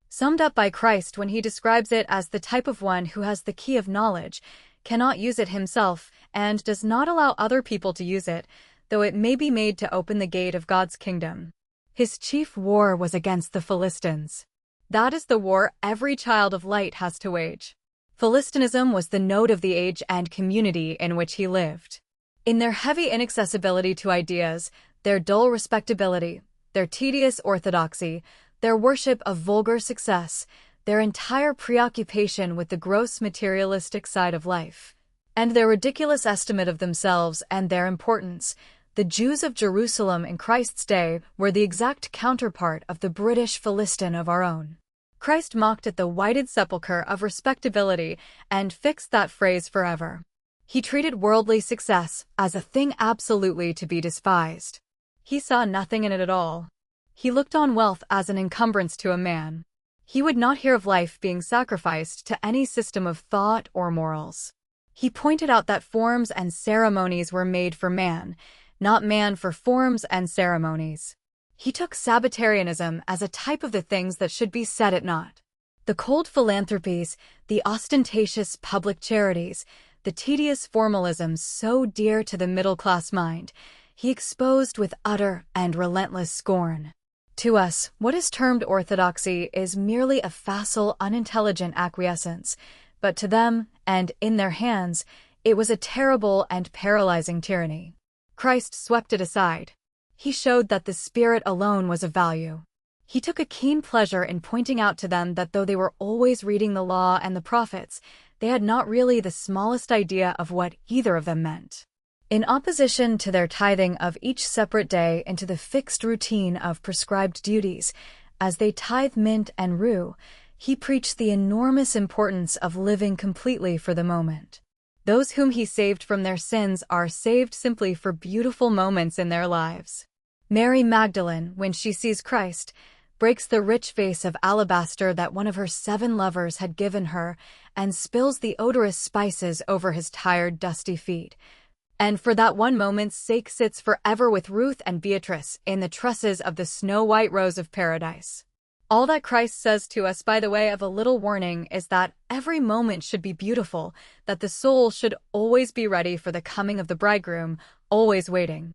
[SPEAKER 1] summed up by Christ when he describes it as the type of one who has the key of knowledge, cannot use it himself, and does not allow other people to use it, though it may be made to open the gate of God's kingdom. His chief war was against the Philistines. That is the war every child of light has to wage. Philistinism was the note of the age and community in which he lived. In their heavy inaccessibility to ideas, their dull respectability, their tedious orthodoxy, their worship of vulgar success, their entire preoccupation with the gross materialistic side of life, and their ridiculous estimate of themselves and their importance, the Jews of Jerusalem in Christ's day were the exact counterpart of the British Philistine of our own. Christ mocked at the whited sepulchre of respectability and fixed that phrase forever. He treated worldly success as a thing absolutely to be despised. He saw nothing in it at all. He looked on wealth as an encumbrance to a man. He would not hear of life being sacrificed to any system of thought or morals. He pointed out that forms and ceremonies were made for man, not man for forms and ceremonies. He took Sabbatarianism as a type of the things that should be set at naught. The cold philanthropies, the ostentatious public charities, the tedious formalisms so dear to the middle-class mind, he exposed with utter and relentless scorn. To us, what is termed orthodoxy is merely a facile, unintelligent acquiescence, but to them, and in their hands, it was a terrible and paralyzing tyranny. Christ swept it aside. He showed that the Spirit alone was of value. He took a keen pleasure in pointing out to them that though they were always reading the law and the prophets, they had not really the smallest idea of what either of them meant. In opposition to their tithing of each separate day into the fixed routine of prescribed duties, as they tithe mint and rue, he preached the enormous importance of living completely for the moment. Those whom he saved from their sins are saved simply for beautiful moments in their lives. Mary Magdalene, when she sees Christ, breaks the rich vase of alabaster that one of her 7 lovers had given her and spills the odorous spices over his tired, dusty feet. And for that one moment's sake sits forever with Ruth and Beatrice in the tresses of the snow-white rose of paradise. All that Christ says to us by the way of a little warning is that every moment should be beautiful, that the soul should always be ready for the coming of the bridegroom, always waiting.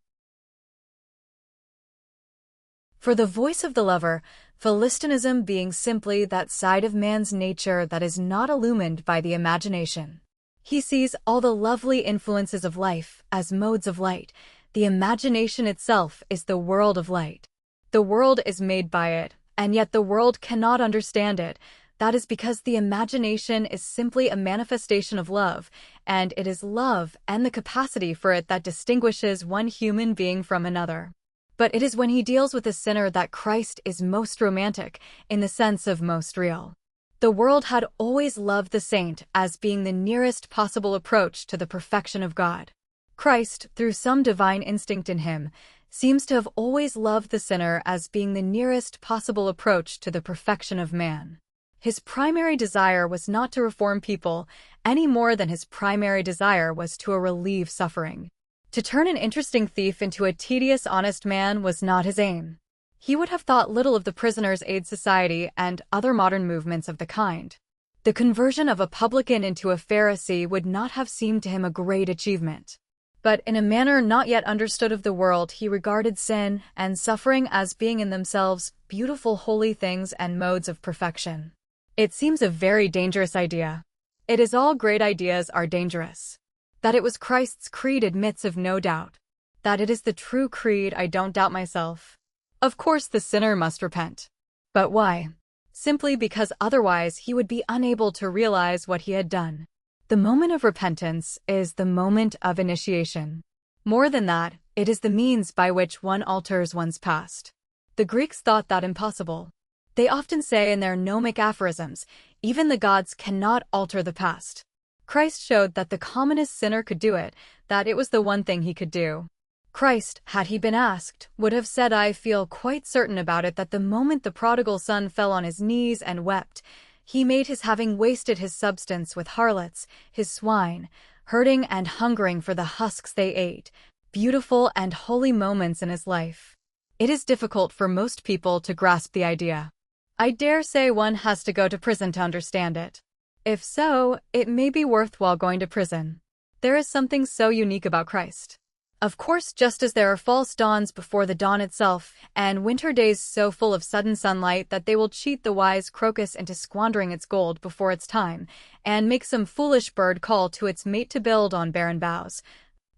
[SPEAKER 1] For the voice of the lover, Philistinism being simply that side of man's nature that is not illumined by the imagination. He sees all the lovely influences of life as modes of light. The imagination itself is the world of light. The world is made by it, and yet the world cannot understand it. That is because the imagination is simply a manifestation of love, and it is love and the capacity for it that distinguishes one human being from another. But it is when he deals with a sinner that Christ is most romantic, in the sense of most real. The world had always loved the saint as being the nearest possible approach to the perfection of God. Christ, through some divine instinct in him, seems to have always loved the sinner as being the nearest possible approach to the perfection of man. His primary desire was not to reform people, any more than his primary desire was to relieve suffering. To turn an interesting thief into a tedious, honest man was not his aim. He would have thought little of the Prisoners' Aid Society and other modern movements of the kind. The conversion of a publican into a Pharisee would not have seemed to him a great achievement. But in a manner not yet understood of the world, he regarded sin and suffering as being in themselves beautiful, holy things and modes of perfection. It seems a very dangerous idea. It is all great ideas are dangerous. That it was Christ's creed admits of no doubt. That it is the true creed, I don't doubt myself. Of course the sinner must repent. But why? Simply because otherwise he would be unable to realize what he had done. The moment of repentance is the moment of initiation. More than that, it is the means by which one alters one's past. The Greeks thought that impossible. They often say in their gnomic aphorisms, even the gods cannot alter the past. Christ showed that the commonest sinner could do it, that it was the one thing he could do. Christ, had he been asked, would have said, I feel quite certain about it, that the moment the prodigal son fell on his knees and wept, he made his having wasted his substance with harlots, his swine, hurting and hungering for the husks they ate, beautiful and holy moments in his life. It is difficult for most people to grasp the idea. I dare say one has to go to prison to understand it. If so, it may be worthwhile going to prison. There is something so unique about Christ. Of course, just as there are false dawns before the dawn itself, and winter days so full of sudden sunlight that they will cheat the wise crocus into squandering its gold before its time, and make some foolish bird call to its mate to build on barren boughs,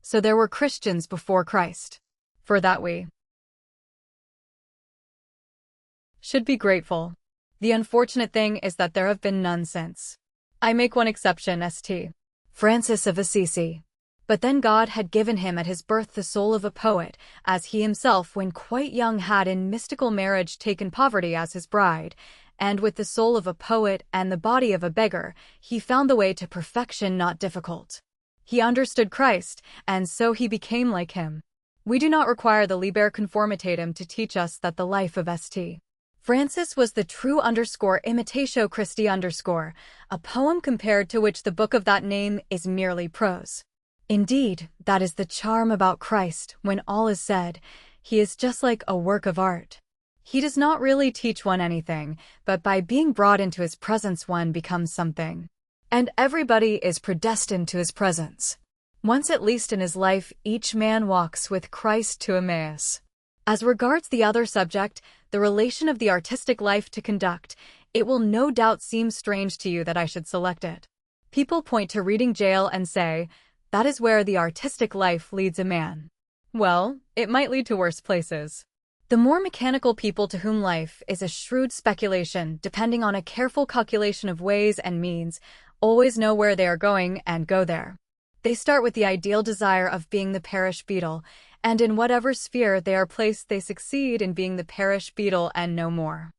[SPEAKER 1] so there were Christians before Christ. For that we should be grateful. The unfortunate thing is that there have been none since. I make one exception, St. Francis of Assisi. But then God had given him at his birth the soul of a poet, as he himself when quite young had in mystical marriage taken poverty as his bride, and with the soul of a poet and the body of a beggar, he found the way to perfection not difficult. He understood Christ, and so he became like him. We do not require the Liber Conformitatem to teach us that the life of St. Francis was the true imitatio Christi a poem compared to which the book of that name is merely prose. Indeed, that is the charm about Christ. When all is said, he is just like a work of art. He does not really teach one anything, but by being brought into his presence one becomes something. And everybody is predestined to his presence. Once at least in his life, each man walks with Christ to Emmaus. As regards the other subject, the relation of the artistic life to conduct, it will no doubt seem strange to you that I should select it. People point to Reading Gaol and say, that is where the artistic life leads a man. Well, it might lead to worse places. The more mechanical people to whom life is a shrewd speculation depending on a careful calculation of ways and means, always know where they are going and go there. They start with the ideal desire of being the parish beadle, and in whatever sphere they are placed they succeed in being the parish beadle and no more.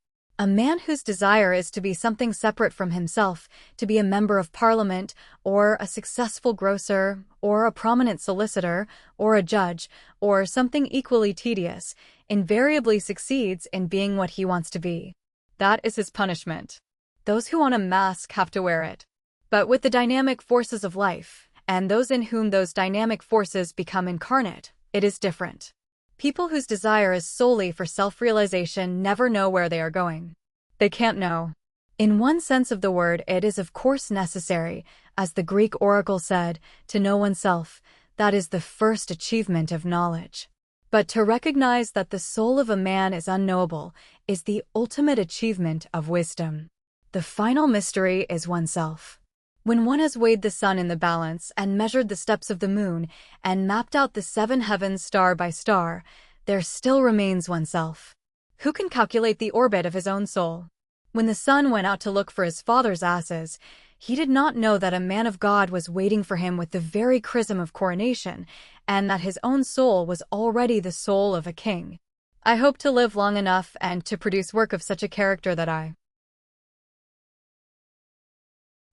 [SPEAKER 1] A man whose desire is to be something separate from himself, to be a member of Parliament, or a successful grocer, or a prominent solicitor, or a judge, or something equally tedious, invariably succeeds in being what he wants to be. That is his punishment. Those who want a mask have to wear it. But with the dynamic forces of life, and those in whom those dynamic forces become incarnate, it is different. People whose desire is solely for self-realization never know where they are going. They can't know. In one sense of the word, it is of course necessary, as the Greek oracle said, to know oneself. That is the first achievement of knowledge. But to recognize that the soul of a man is unknowable is the ultimate achievement of wisdom. The final mystery is oneself. When one has weighed the sun in the balance and measured the steps of the moon and mapped out the 7 heavens star by star, there still remains oneself. Who can calculate the orbit of his own soul? When the son went out to look for his father's asses, he did not know that a man of God was waiting for him with the very chrism of coronation, and that his own soul was already the soul of a king. I hope to live long enough and to produce work of such a character that I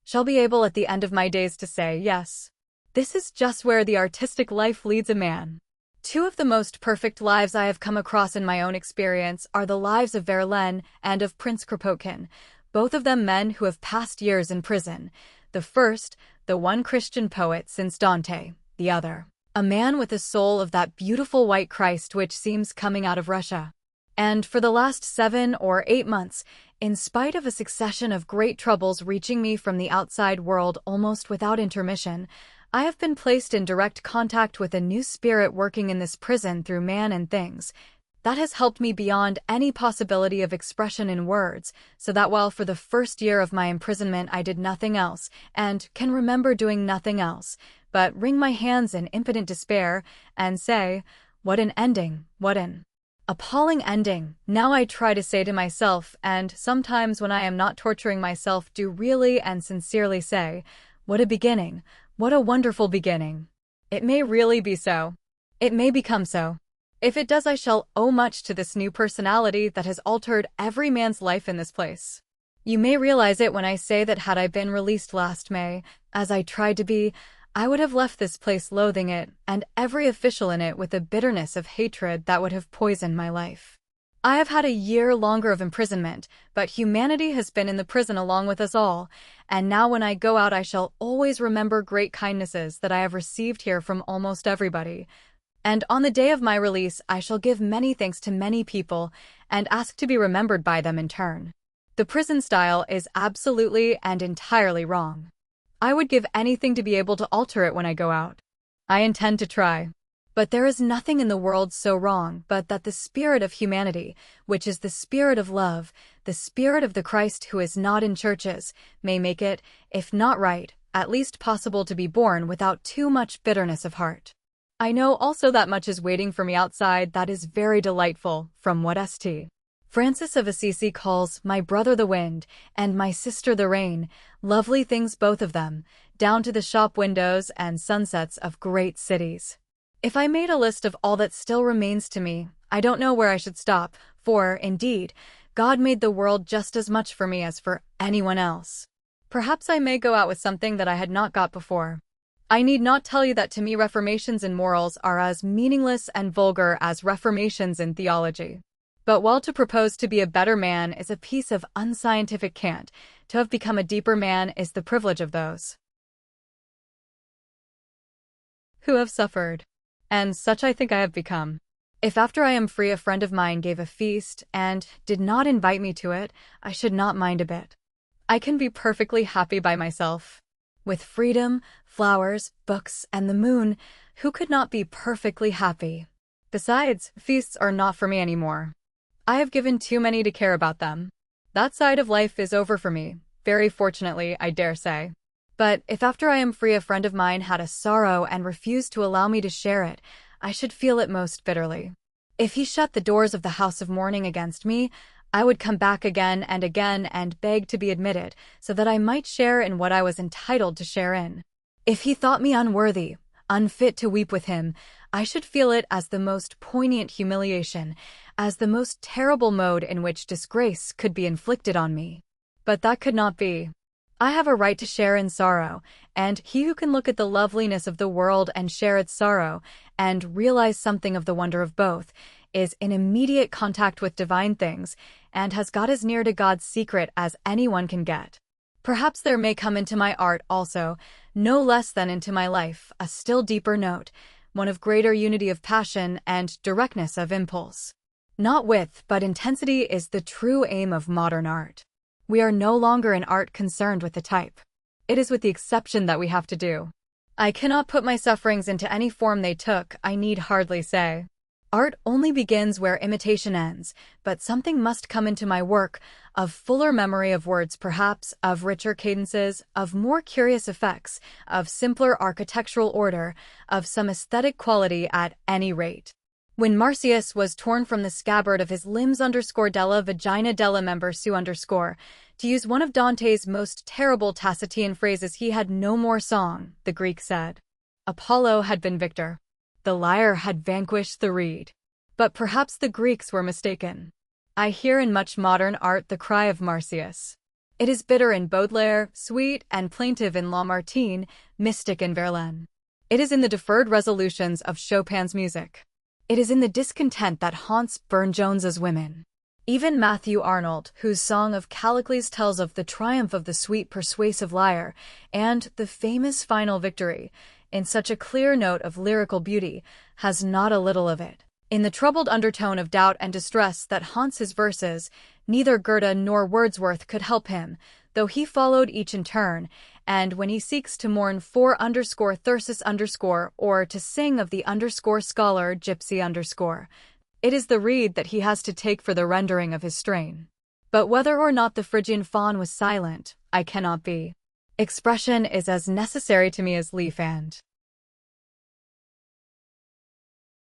[SPEAKER 1] shall be able at the end of my days to say, yes, this is just where the artistic life leads a man. 2 of the most perfect lives I have come across in my own experience are the lives of Verlaine and of Prince Kropotkin, both of them men who have passed years in prison. The first, the one Christian poet since Dante, the other, a man with a soul of that beautiful white Christ which seems coming out of Russia. And for the last 7 or 8 months, in spite of a succession of great troubles reaching me from the outside world almost without intermission, I have been placed in direct contact with a new spirit working in this prison through man and things. That has helped me beyond any possibility of expression in words, so that while for the first year of my imprisonment I did nothing else, and can remember doing nothing else, but wring my hands in impotent despair and say, what an ending, what an appalling ending. Now I try to say to myself, and sometimes when I am not torturing myself do really and sincerely say, what a beginning, what a wonderful beginning. It may really be so. It may become so. If it does, I shall owe much to this new personality that has altered every man's life in this place. You may realize it when I say that had I been released last May, as I tried to be, I would have left this place loathing it, and every official in it with a bitterness of hatred that would have poisoned my life. I have had a year longer of imprisonment, but humanity has been in the prison along with us all, and now when I go out I shall always remember great kindnesses that I have received here from almost everybody. And on the day of my release I shall give many thanks to many people, and ask to be remembered by them in turn. The prison style is absolutely and entirely wrong. I would give anything to be able to alter it when I go out. I intend to try. But there is nothing in the world so wrong but that the spirit of humanity, which is the spirit of love, the spirit of the Christ who is not in churches, may make it, if not right, at least possible to be born without too much bitterness of heart. I know also that much is waiting for me outside that is very delightful, from what St. Francis of Assisi calls my brother the wind, and my sister the rain, lovely things both of them, down to the shop windows and sunsets of great cities. If I made a list of all that still remains to me, I don't know where I should stop, for, indeed, God made the world just as much for me as for anyone else. Perhaps I may go out with something that I had not got before. I need not tell you that to me reformations in morals are as meaningless and vulgar as reformations in theology. But while to propose to be a better man is a piece of unscientific cant, to have become a deeper man is the privilege of those who have suffered. And such I think I have become. If after I am free a friend of mine gave a feast and did not invite me to it, I should not mind a bit. I can be perfectly happy by myself. With freedom, flowers, books, and the moon, who could not be perfectly happy? Besides, feasts are not for me anymore. I have given too many to care about them. That side of life is over for me, very fortunately, I dare say. But if after I am free a friend of mine had a sorrow and refused to allow me to share it, I should feel it most bitterly. If he shut the doors of the house of mourning against me, I would come back again and beg to be admitted, so that I might share in what I was entitled to share in. If he thought me unworthy, unfit to weep with him, I should feel it as the most poignant humiliation, as the most terrible mode in which disgrace could be inflicted on me. But that could not be. I have a right to share in sorrow, and he who can look at the loveliness of the world and share its sorrow, and realize something of the wonder of both, is in immediate contact with divine things and has got as near to God's secret as anyone can get. Perhaps there may come into my art also, no less than into my life, a still deeper note, one of greater unity of passion and directness of impulse. Not width, but intensity is the true aim of modern art. We are no longer in art concerned with the type. It is with the exception that we have to do. I cannot put my sufferings into any form they took, I need hardly say. Art only begins where imitation ends, but something must come into my work, of fuller memory of words perhaps, of richer cadences, of more curious effects, of simpler architectural order, of some aesthetic quality at any rate. When Marsyas was torn from the scabbard of his limbs della vagina della member su to use one of Dante's most terrible Tacitean phrases, he had no more song, the Greek said. Apollo had been victor. The lyre had vanquished the reed. But perhaps the Greeks were mistaken. I hear in much modern art the cry of Marsyas. It is bitter in Baudelaire, sweet and plaintive in Lamartine, mystic in Verlaine. It is in the deferred resolutions of Chopin's music. It is in the discontent that haunts Burne-Jones's women. Even Matthew Arnold, whose song of Callicles tells of the triumph of the sweet persuasive lyre, and the famous final victory, in such a clear note of lyrical beauty, has not a little of it. In the troubled undertone of doubt and distress that haunts his verses, neither Goethe nor Wordsworth could help him, though he followed each in turn, and when he seeks to mourn for Thyrsis or to sing of the scholar gypsy it is the reed that he has to take for the rendering of his strain. But whether or not the Phrygian faun was silent, I cannot be. Expression is as necessary to me as leaf and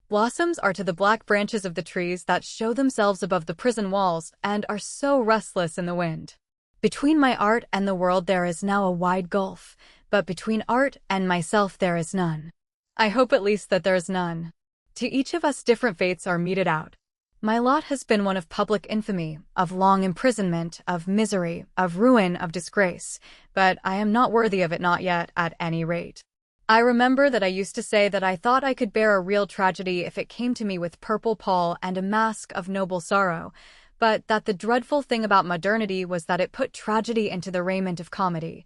[SPEAKER 1] blossoms are to the black branches of the trees that show themselves above the prison walls and are so restless in the wind. Between my art and the world there is now a wide gulf, but between art and myself there is none. I hope at least that there is none. To each of us different fates are meted out. My lot has been one of public infamy, of long imprisonment, of misery, of ruin, of disgrace, but I am not worthy of it, not yet, at any rate. I remember that I used to say that I thought I could bear a real tragedy if it came to me with purple pall and a mask of noble sorrow, but that the dreadful thing about modernity was that it put tragedy into the raiment of comedy,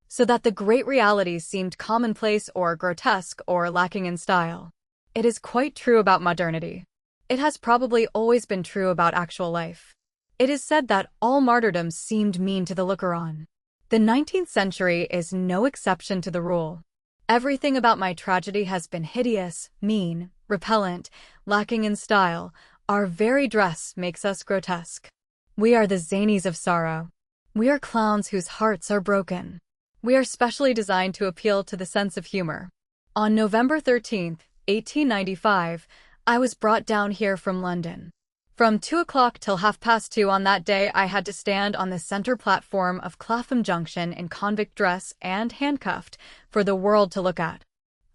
[SPEAKER 1] so that the great realities seemed commonplace or grotesque or lacking in style. It is quite true about modernity. It has probably always been true about actual life. It is said that all martyrdom seemed mean to the looker-on. The 19th century is no exception to the rule. Everything about my tragedy has been hideous, mean, repellent, lacking in style. Our very dress makes us grotesque. We are the zanies of sorrow. We are clowns whose hearts are broken. We are specially designed to appeal to the sense of humor. On November 13th, 1895, I was brought down here from London. From 2 o'clock till 2:30 on that day I had to stand on the center platform of Clapham Junction in convict dress and handcuffed for the world to look at.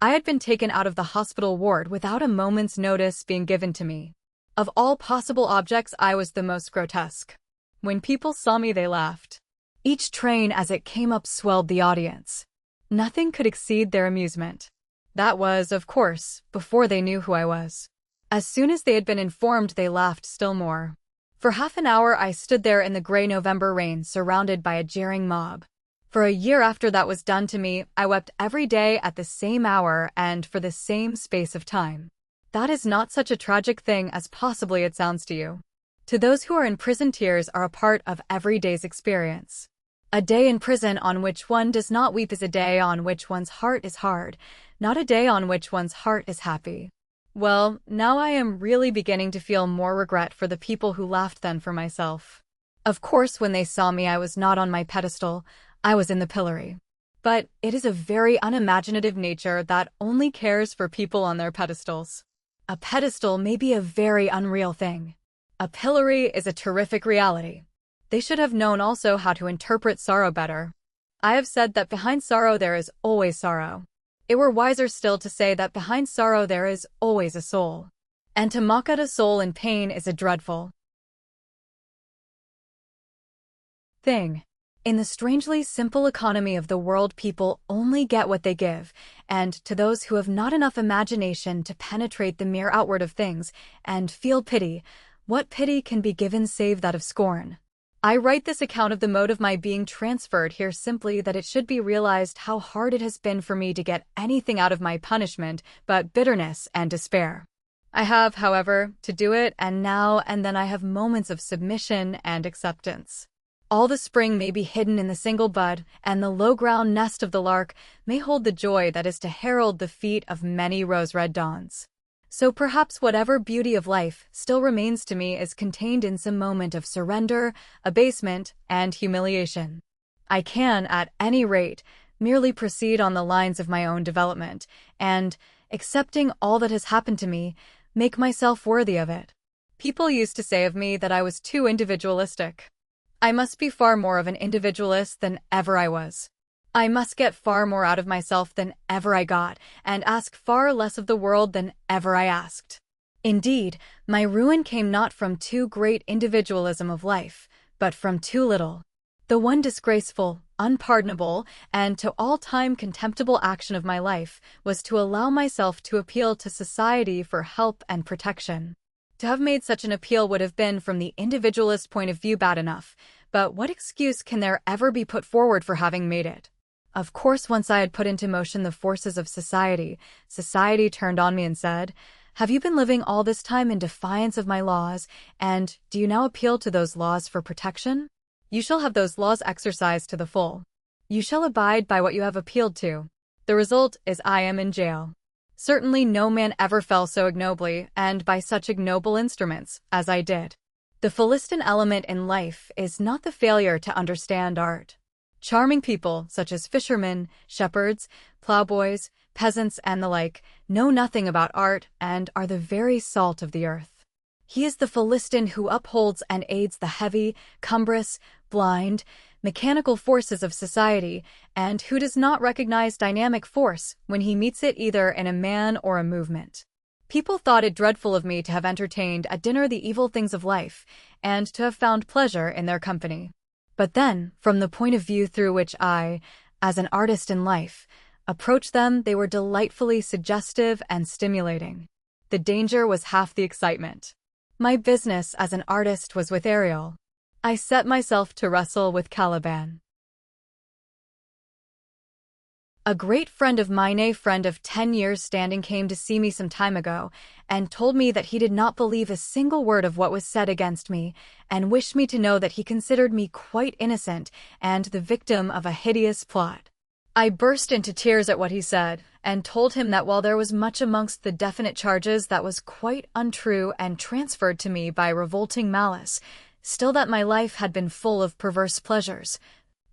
[SPEAKER 1] I had been taken out of the hospital ward without a moment's notice being given to me. Of all possible objects I was the most grotesque. When people saw me they laughed. Each train as it came up swelled the audience. Nothing could exceed their amusement. That was, of course, before they knew who I was. As soon as they had been informed, they laughed still more. For half an hour I stood there in the grey November rain, surrounded by a jeering mob. For a year after that was done to me, I wept every day at the same hour and for the same space of time. That is not such a tragic thing as possibly it sounds to you. To those who are in prison, tears are a part of every day's experience. A day in prison on which one does not weep is a day on which one's heart is hard, not a day on which one's heart is happy. Well, now I am really beginning to feel more regret for the people who laughed than for myself. Of course, when they saw me, I was not on my pedestal, I was in the pillory. But it is a very unimaginative nature that only cares for people on their pedestals. A pedestal may be a very unreal thing. A pillory is a terrific reality. They should have known also how to interpret sorrow better. I have said that behind sorrow there is always sorrow. It were wiser still to say that behind sorrow there is always a soul. And to mock at a soul in pain is a dreadful thing. In the strangely simple economy of the world, people only get what they give, and to those who have not enough imagination to penetrate the mere outward of things and feel pity, what pity can be given save that of scorn? I write this account of the mode of my being transferred here simply that it should be realized how hard it has been for me to get anything out of my punishment but bitterness and despair. I have, however, to do it, and now and then I have moments of submission and acceptance. All the spring may be hidden in the single bud, and the low-ground nest of the lark may hold the joy that is to herald the feet of many rose-red dawns. So perhaps whatever beauty of life still remains to me is contained in some moment of surrender, abasement, and humiliation. I can, at any rate, merely proceed on the lines of my own development, and, accepting all that has happened to me, make myself worthy of it. People used to say of me that I was too individualistic. I must be far more of an individualist than ever I was. I must get far more out of myself than ever I got, and ask far less of the world than ever I asked. Indeed, my ruin came not from too great individualism of life, but from too little. The one disgraceful, unpardonable, and to all time contemptible action of my life was to allow myself to appeal to society for help and protection. To have made such an appeal would have been, from the individualist point of view, bad enough, but what excuse can there ever be put forward for having made it? Of course, once I had put into motion the forces of society turned on me and said, "Have you been living all this time in defiance of my laws, and do you now appeal to those laws for protection? You shall have those laws exercised to the full. You shall abide by what you have appealed to. The result is I am in jail." Certainly no man ever fell so ignobly, and by such ignoble instruments, as I did. The Philistine element in life is not the failure to understand art. Charming people, such as fishermen, shepherds, plowboys, peasants, and the like, know nothing about art and are the very salt of the earth. He is the Philistine who upholds and aids the heavy, cumbrous, blind, mechanical forces of society, and who does not recognize dynamic force when he meets it either in a man or a movement. People thought it dreadful of me to have entertained at dinner the evil things of life, and to have found pleasure in their company. But then, from the point of view through which I, as an artist in life, approached them, they were delightfully suggestive and stimulating. The danger was half the excitement. My business as an artist was with Ariel. I set myself to wrestle with Caliban. A great friend of mine, a friend of 10 years' standing, came to see me some time ago, and told me that he did not believe a single word of what was said against me, and wished me to know that he considered me quite innocent and the victim of a hideous plot. I burst into tears at what he said, and told him that while there was much amongst the definite charges that was quite untrue and transferred to me by revolting malice, still that my life had been full of perverse pleasures,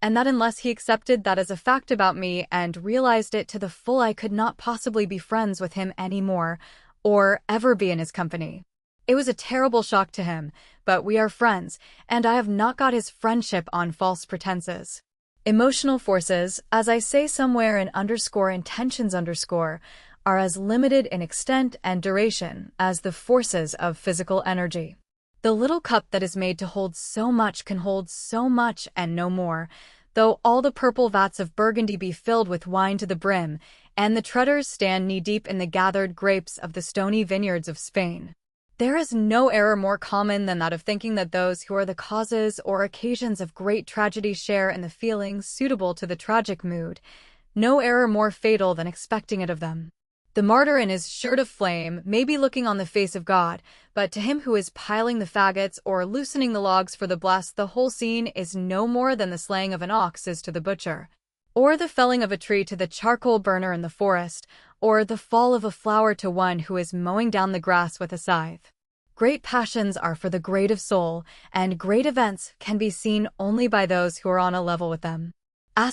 [SPEAKER 1] and that unless he accepted that as a fact about me and realized it to the full, I could not possibly be friends with him any more, or ever be in his company. It was a terrible shock to him, but we are friends, and I have not got his friendship on false pretenses. Emotional forces, as I say somewhere in _intentions_, are as limited in extent and duration as the forces of physical energy. The little cup that is made to hold so much can hold so much and no more, though all the purple vats of Burgundy be filled with wine to the brim, and the treaders stand knee-deep in the gathered grapes of the stony vineyards of Spain. There is no error more common than that of thinking that those who are the causes or occasions of great tragedy share in the feelings suitable to the tragic mood, no error more fatal than expecting it of them. The martyr in his shirt of flame may be looking on the face of God, but to him who is piling the faggots or loosening the logs for the blessed, the whole scene is no more than the slaying of an ox is to the butcher, or the felling of a tree to the charcoal burner in the forest, or the fall of a flower to one who is mowing down the grass with a scythe. Great passions are for the great of soul, and great events can be seen only by those who are on a level with them. I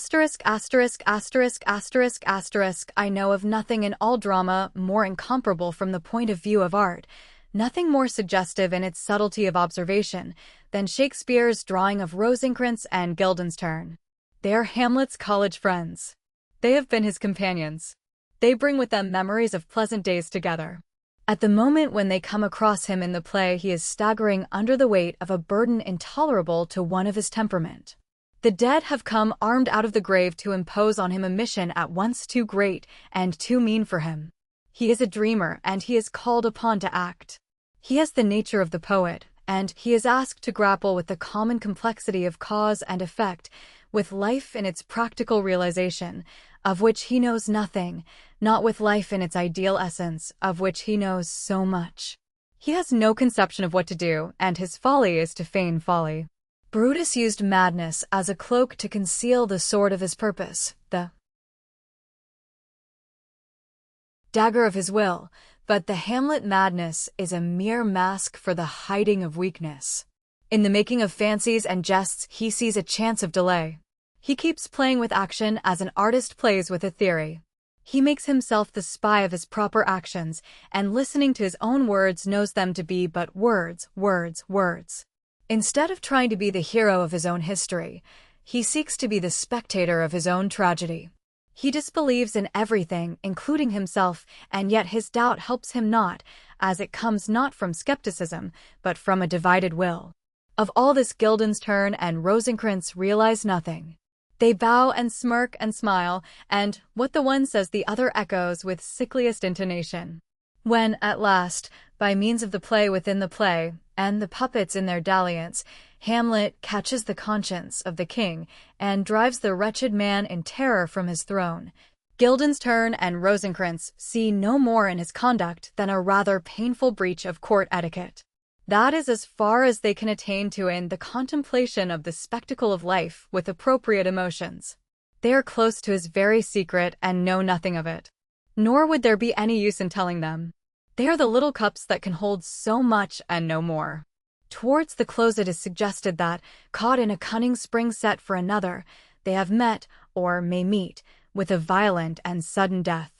[SPEAKER 1] know of nothing in all drama more incomparable from the point of view of art, nothing more suggestive in its subtlety of observation, than Shakespeare's drawing of Rosencrantz and Guildenstern. They are Hamlet's college friends. They have been his companions. They bring with them memories of pleasant days together. At the moment when they come across him in the play, he is staggering under the weight of a burden intolerable to one of his temperament. The dead have come armed out of the grave to impose on him a mission at once too great and too mean for him. He is a dreamer, and he is called upon to act. He has the nature of the poet, and he is asked to grapple with the common complexity of cause and effect, with life in its practical realization, of which he knows nothing, not with life in its ideal essence, of which he knows so much. He has no conception of what to do, and his folly is to feign folly. Brutus used madness as a cloak to conceal the sword of his purpose, the dagger of his will, but the Hamlet madness is a mere mask for the hiding of weakness. In the making of fancies and jests, he sees a chance of delay. He keeps playing with action as an artist plays with a theory. He makes himself the spy of his proper actions, and listening to his own words knows them to be but words, words, words. Instead of trying to be the hero of his own history, he seeks to be the spectator of his own tragedy. He disbelieves in everything, including himself, and yet his doubt helps him not, as it comes not from skepticism, but from a divided will. Of all this Guildenstern and Rosencrantz realize nothing. They bow and smirk and smile, and what the one says the other echoes with sickliest intonation. When, at last, by means of the play within the play, and the puppets in their dalliance, Hamlet catches the conscience of the king and drives the wretched man in terror from his throne, Guildenstern and Rosencrantz see no more in his conduct than a rather painful breach of court etiquette. That is as far as they can attain to in the contemplation of the spectacle of life with appropriate emotions. They are close to his very secret and know nothing of it. Nor would there be any use in telling them. They are the little cups that can hold so much and no more. Towards the close it is suggested that, caught in a cunning spring set for another, they have met, or may meet, with a violent and sudden death.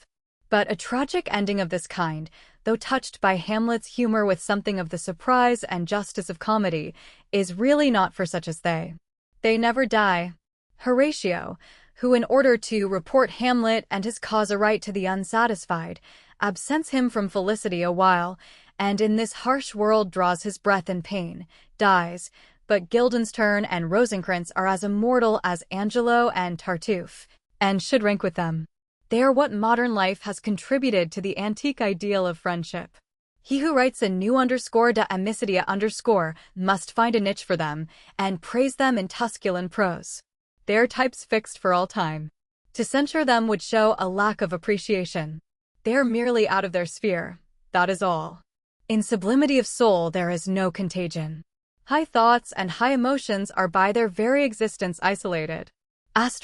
[SPEAKER 1] But a tragic ending of this kind, though touched by Hamlet's humor with something of the surprise and justice of comedy, is really not for such as they. They never die. Horatio, who in order to report Hamlet and his cause aright to the unsatisfied, absents him from felicity a while, and in this harsh world draws his breath in pain, dies, but Guildenstern and Rosencrantz are as immortal as Angelo and Tartuffe, and should rank with them. They are what modern life has contributed to the antique ideal of friendship. He who writes a new _de amicitia_ must find a niche for them, and praise them in Tusculan prose. They are types fixed for all time. To censure them would show a lack of appreciation. They are merely out of their sphere, that is all. In sublimity of soul there is no contagion. High thoughts and high emotions are by their very existence isolated. **************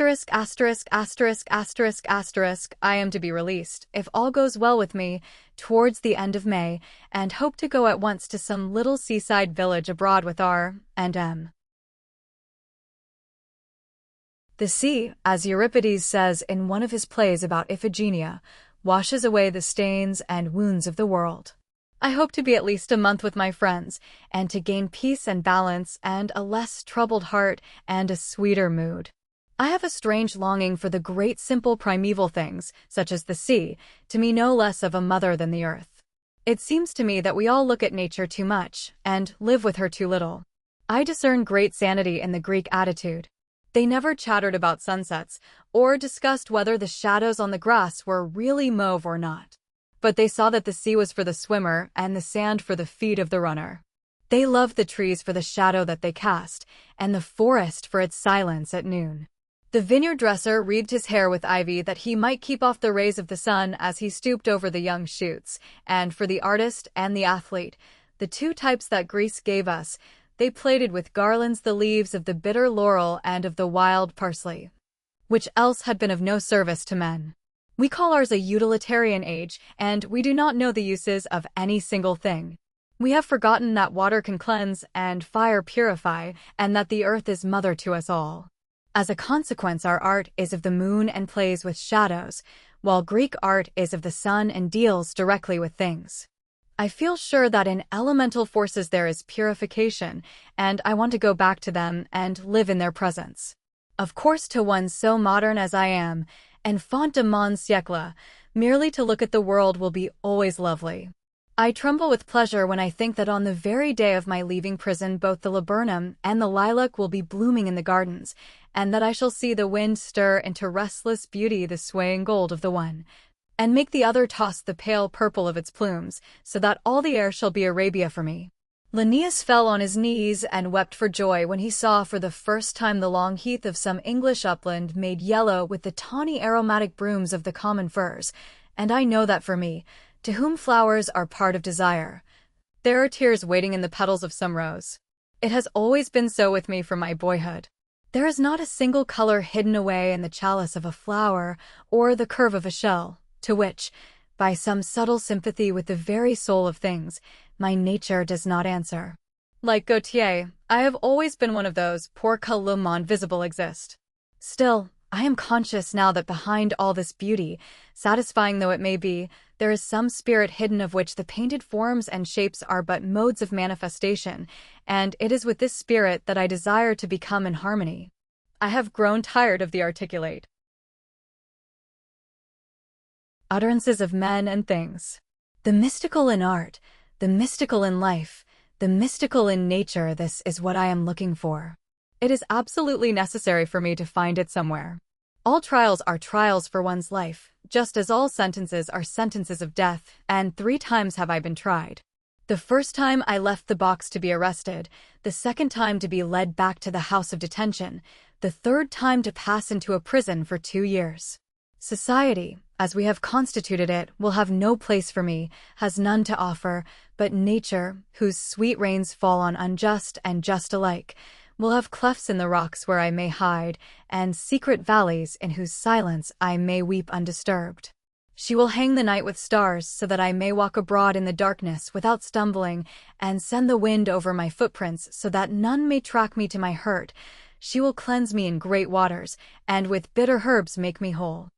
[SPEAKER 1] I am to be released, if all goes well with me, towards the end of May, and hope to go at once to some little seaside village abroad with R&M. The sea, as Euripides says in one of his plays about Iphigenia, washes away the stains and wounds of the world. I hope to be at least a month with my friends, and to gain peace and balance and a less troubled heart and a sweeter mood. I have a strange longing for the great simple primeval things, such as the sea, to me no less of a mother than the earth. It seems to me that we all look at nature too much, and live with her too little. I discern great sanity in the Greek attitude. They never chattered about sunsets, or discussed whether the shadows on the grass were really mauve or not. But they saw that the sea was for the swimmer and the sand for the feet of the runner. They loved the trees for the shadow that they cast, and the forest for its silence at noon. The vineyard dresser wreathed his hair with ivy that he might keep off the rays of the sun as he stooped over the young shoots, and for the artist and the athlete, the two types that Greece gave us, they plaited with garlands the leaves of the bitter laurel and of the wild parsley, which else had been of no service to men. We call ours a utilitarian age, and we do not know the uses of any single thing. We have forgotten that water can cleanse and fire purify, and that the earth is mother to us all. As a consequence, our art is of the moon and plays with shadows, while Greek art is of the sun and deals directly with things. I feel sure that in elemental forces there is purification, and I want to go back to them and live in their presence. Of course, to one so modern as I am, enfant de mon siècle, merely to look at the world will be always lovely. I tremble with pleasure when I think that on the very day of my leaving prison both the laburnum and the lilac will be blooming in the gardens, and that I shall see the wind stir into restless beauty the swaying gold of the one, and make the other toss the pale purple of its plumes, so that all the air shall be Arabia for me. Linnaeus fell on his knees and wept for joy when he saw for the first time the long heath of some English upland made yellow with the tawny aromatic brooms of the common firs, and I know that for me, to whom flowers are part of desire, there are tears waiting in the petals of some rose. It has always been so with me from my boyhood. There is not a single color hidden away in the chalice of a flower or the curve of a shell, to which, by some subtle sympathy with the very soul of things, my nature does not answer. Like Gautier, I have always been one of those pour que le monde visible exist. Still, I am conscious now that behind all this beauty, satisfying though it may be, there is some spirit hidden of which the painted forms and shapes are but modes of manifestation, and it is with this spirit that I desire to become in harmony. I have grown tired of the articulate utterances of men and things. The mystical in art, the mystical in life, the mystical in nature, this is what I am looking for. It is absolutely necessary for me to find it somewhere. All trials are trials for one's life, just as all sentences are sentences of death, and 3 times have I been tried. The first time I left the box to be arrested, the second time to be led back to the house of detention, the third time to pass into a prison for 2 years. Society, as we have constituted it, will have no place for me, has none to offer, but nature, whose sweet rains fall on unjust and just alike, will have clefts in the rocks where I may hide, and secret valleys in whose silence I may weep undisturbed. She will hang the night with stars so that I may walk abroad in the darkness without stumbling, and send the wind over my footprints so that none may track me to my hurt. She will cleanse me in great waters, and with bitter herbs make me whole.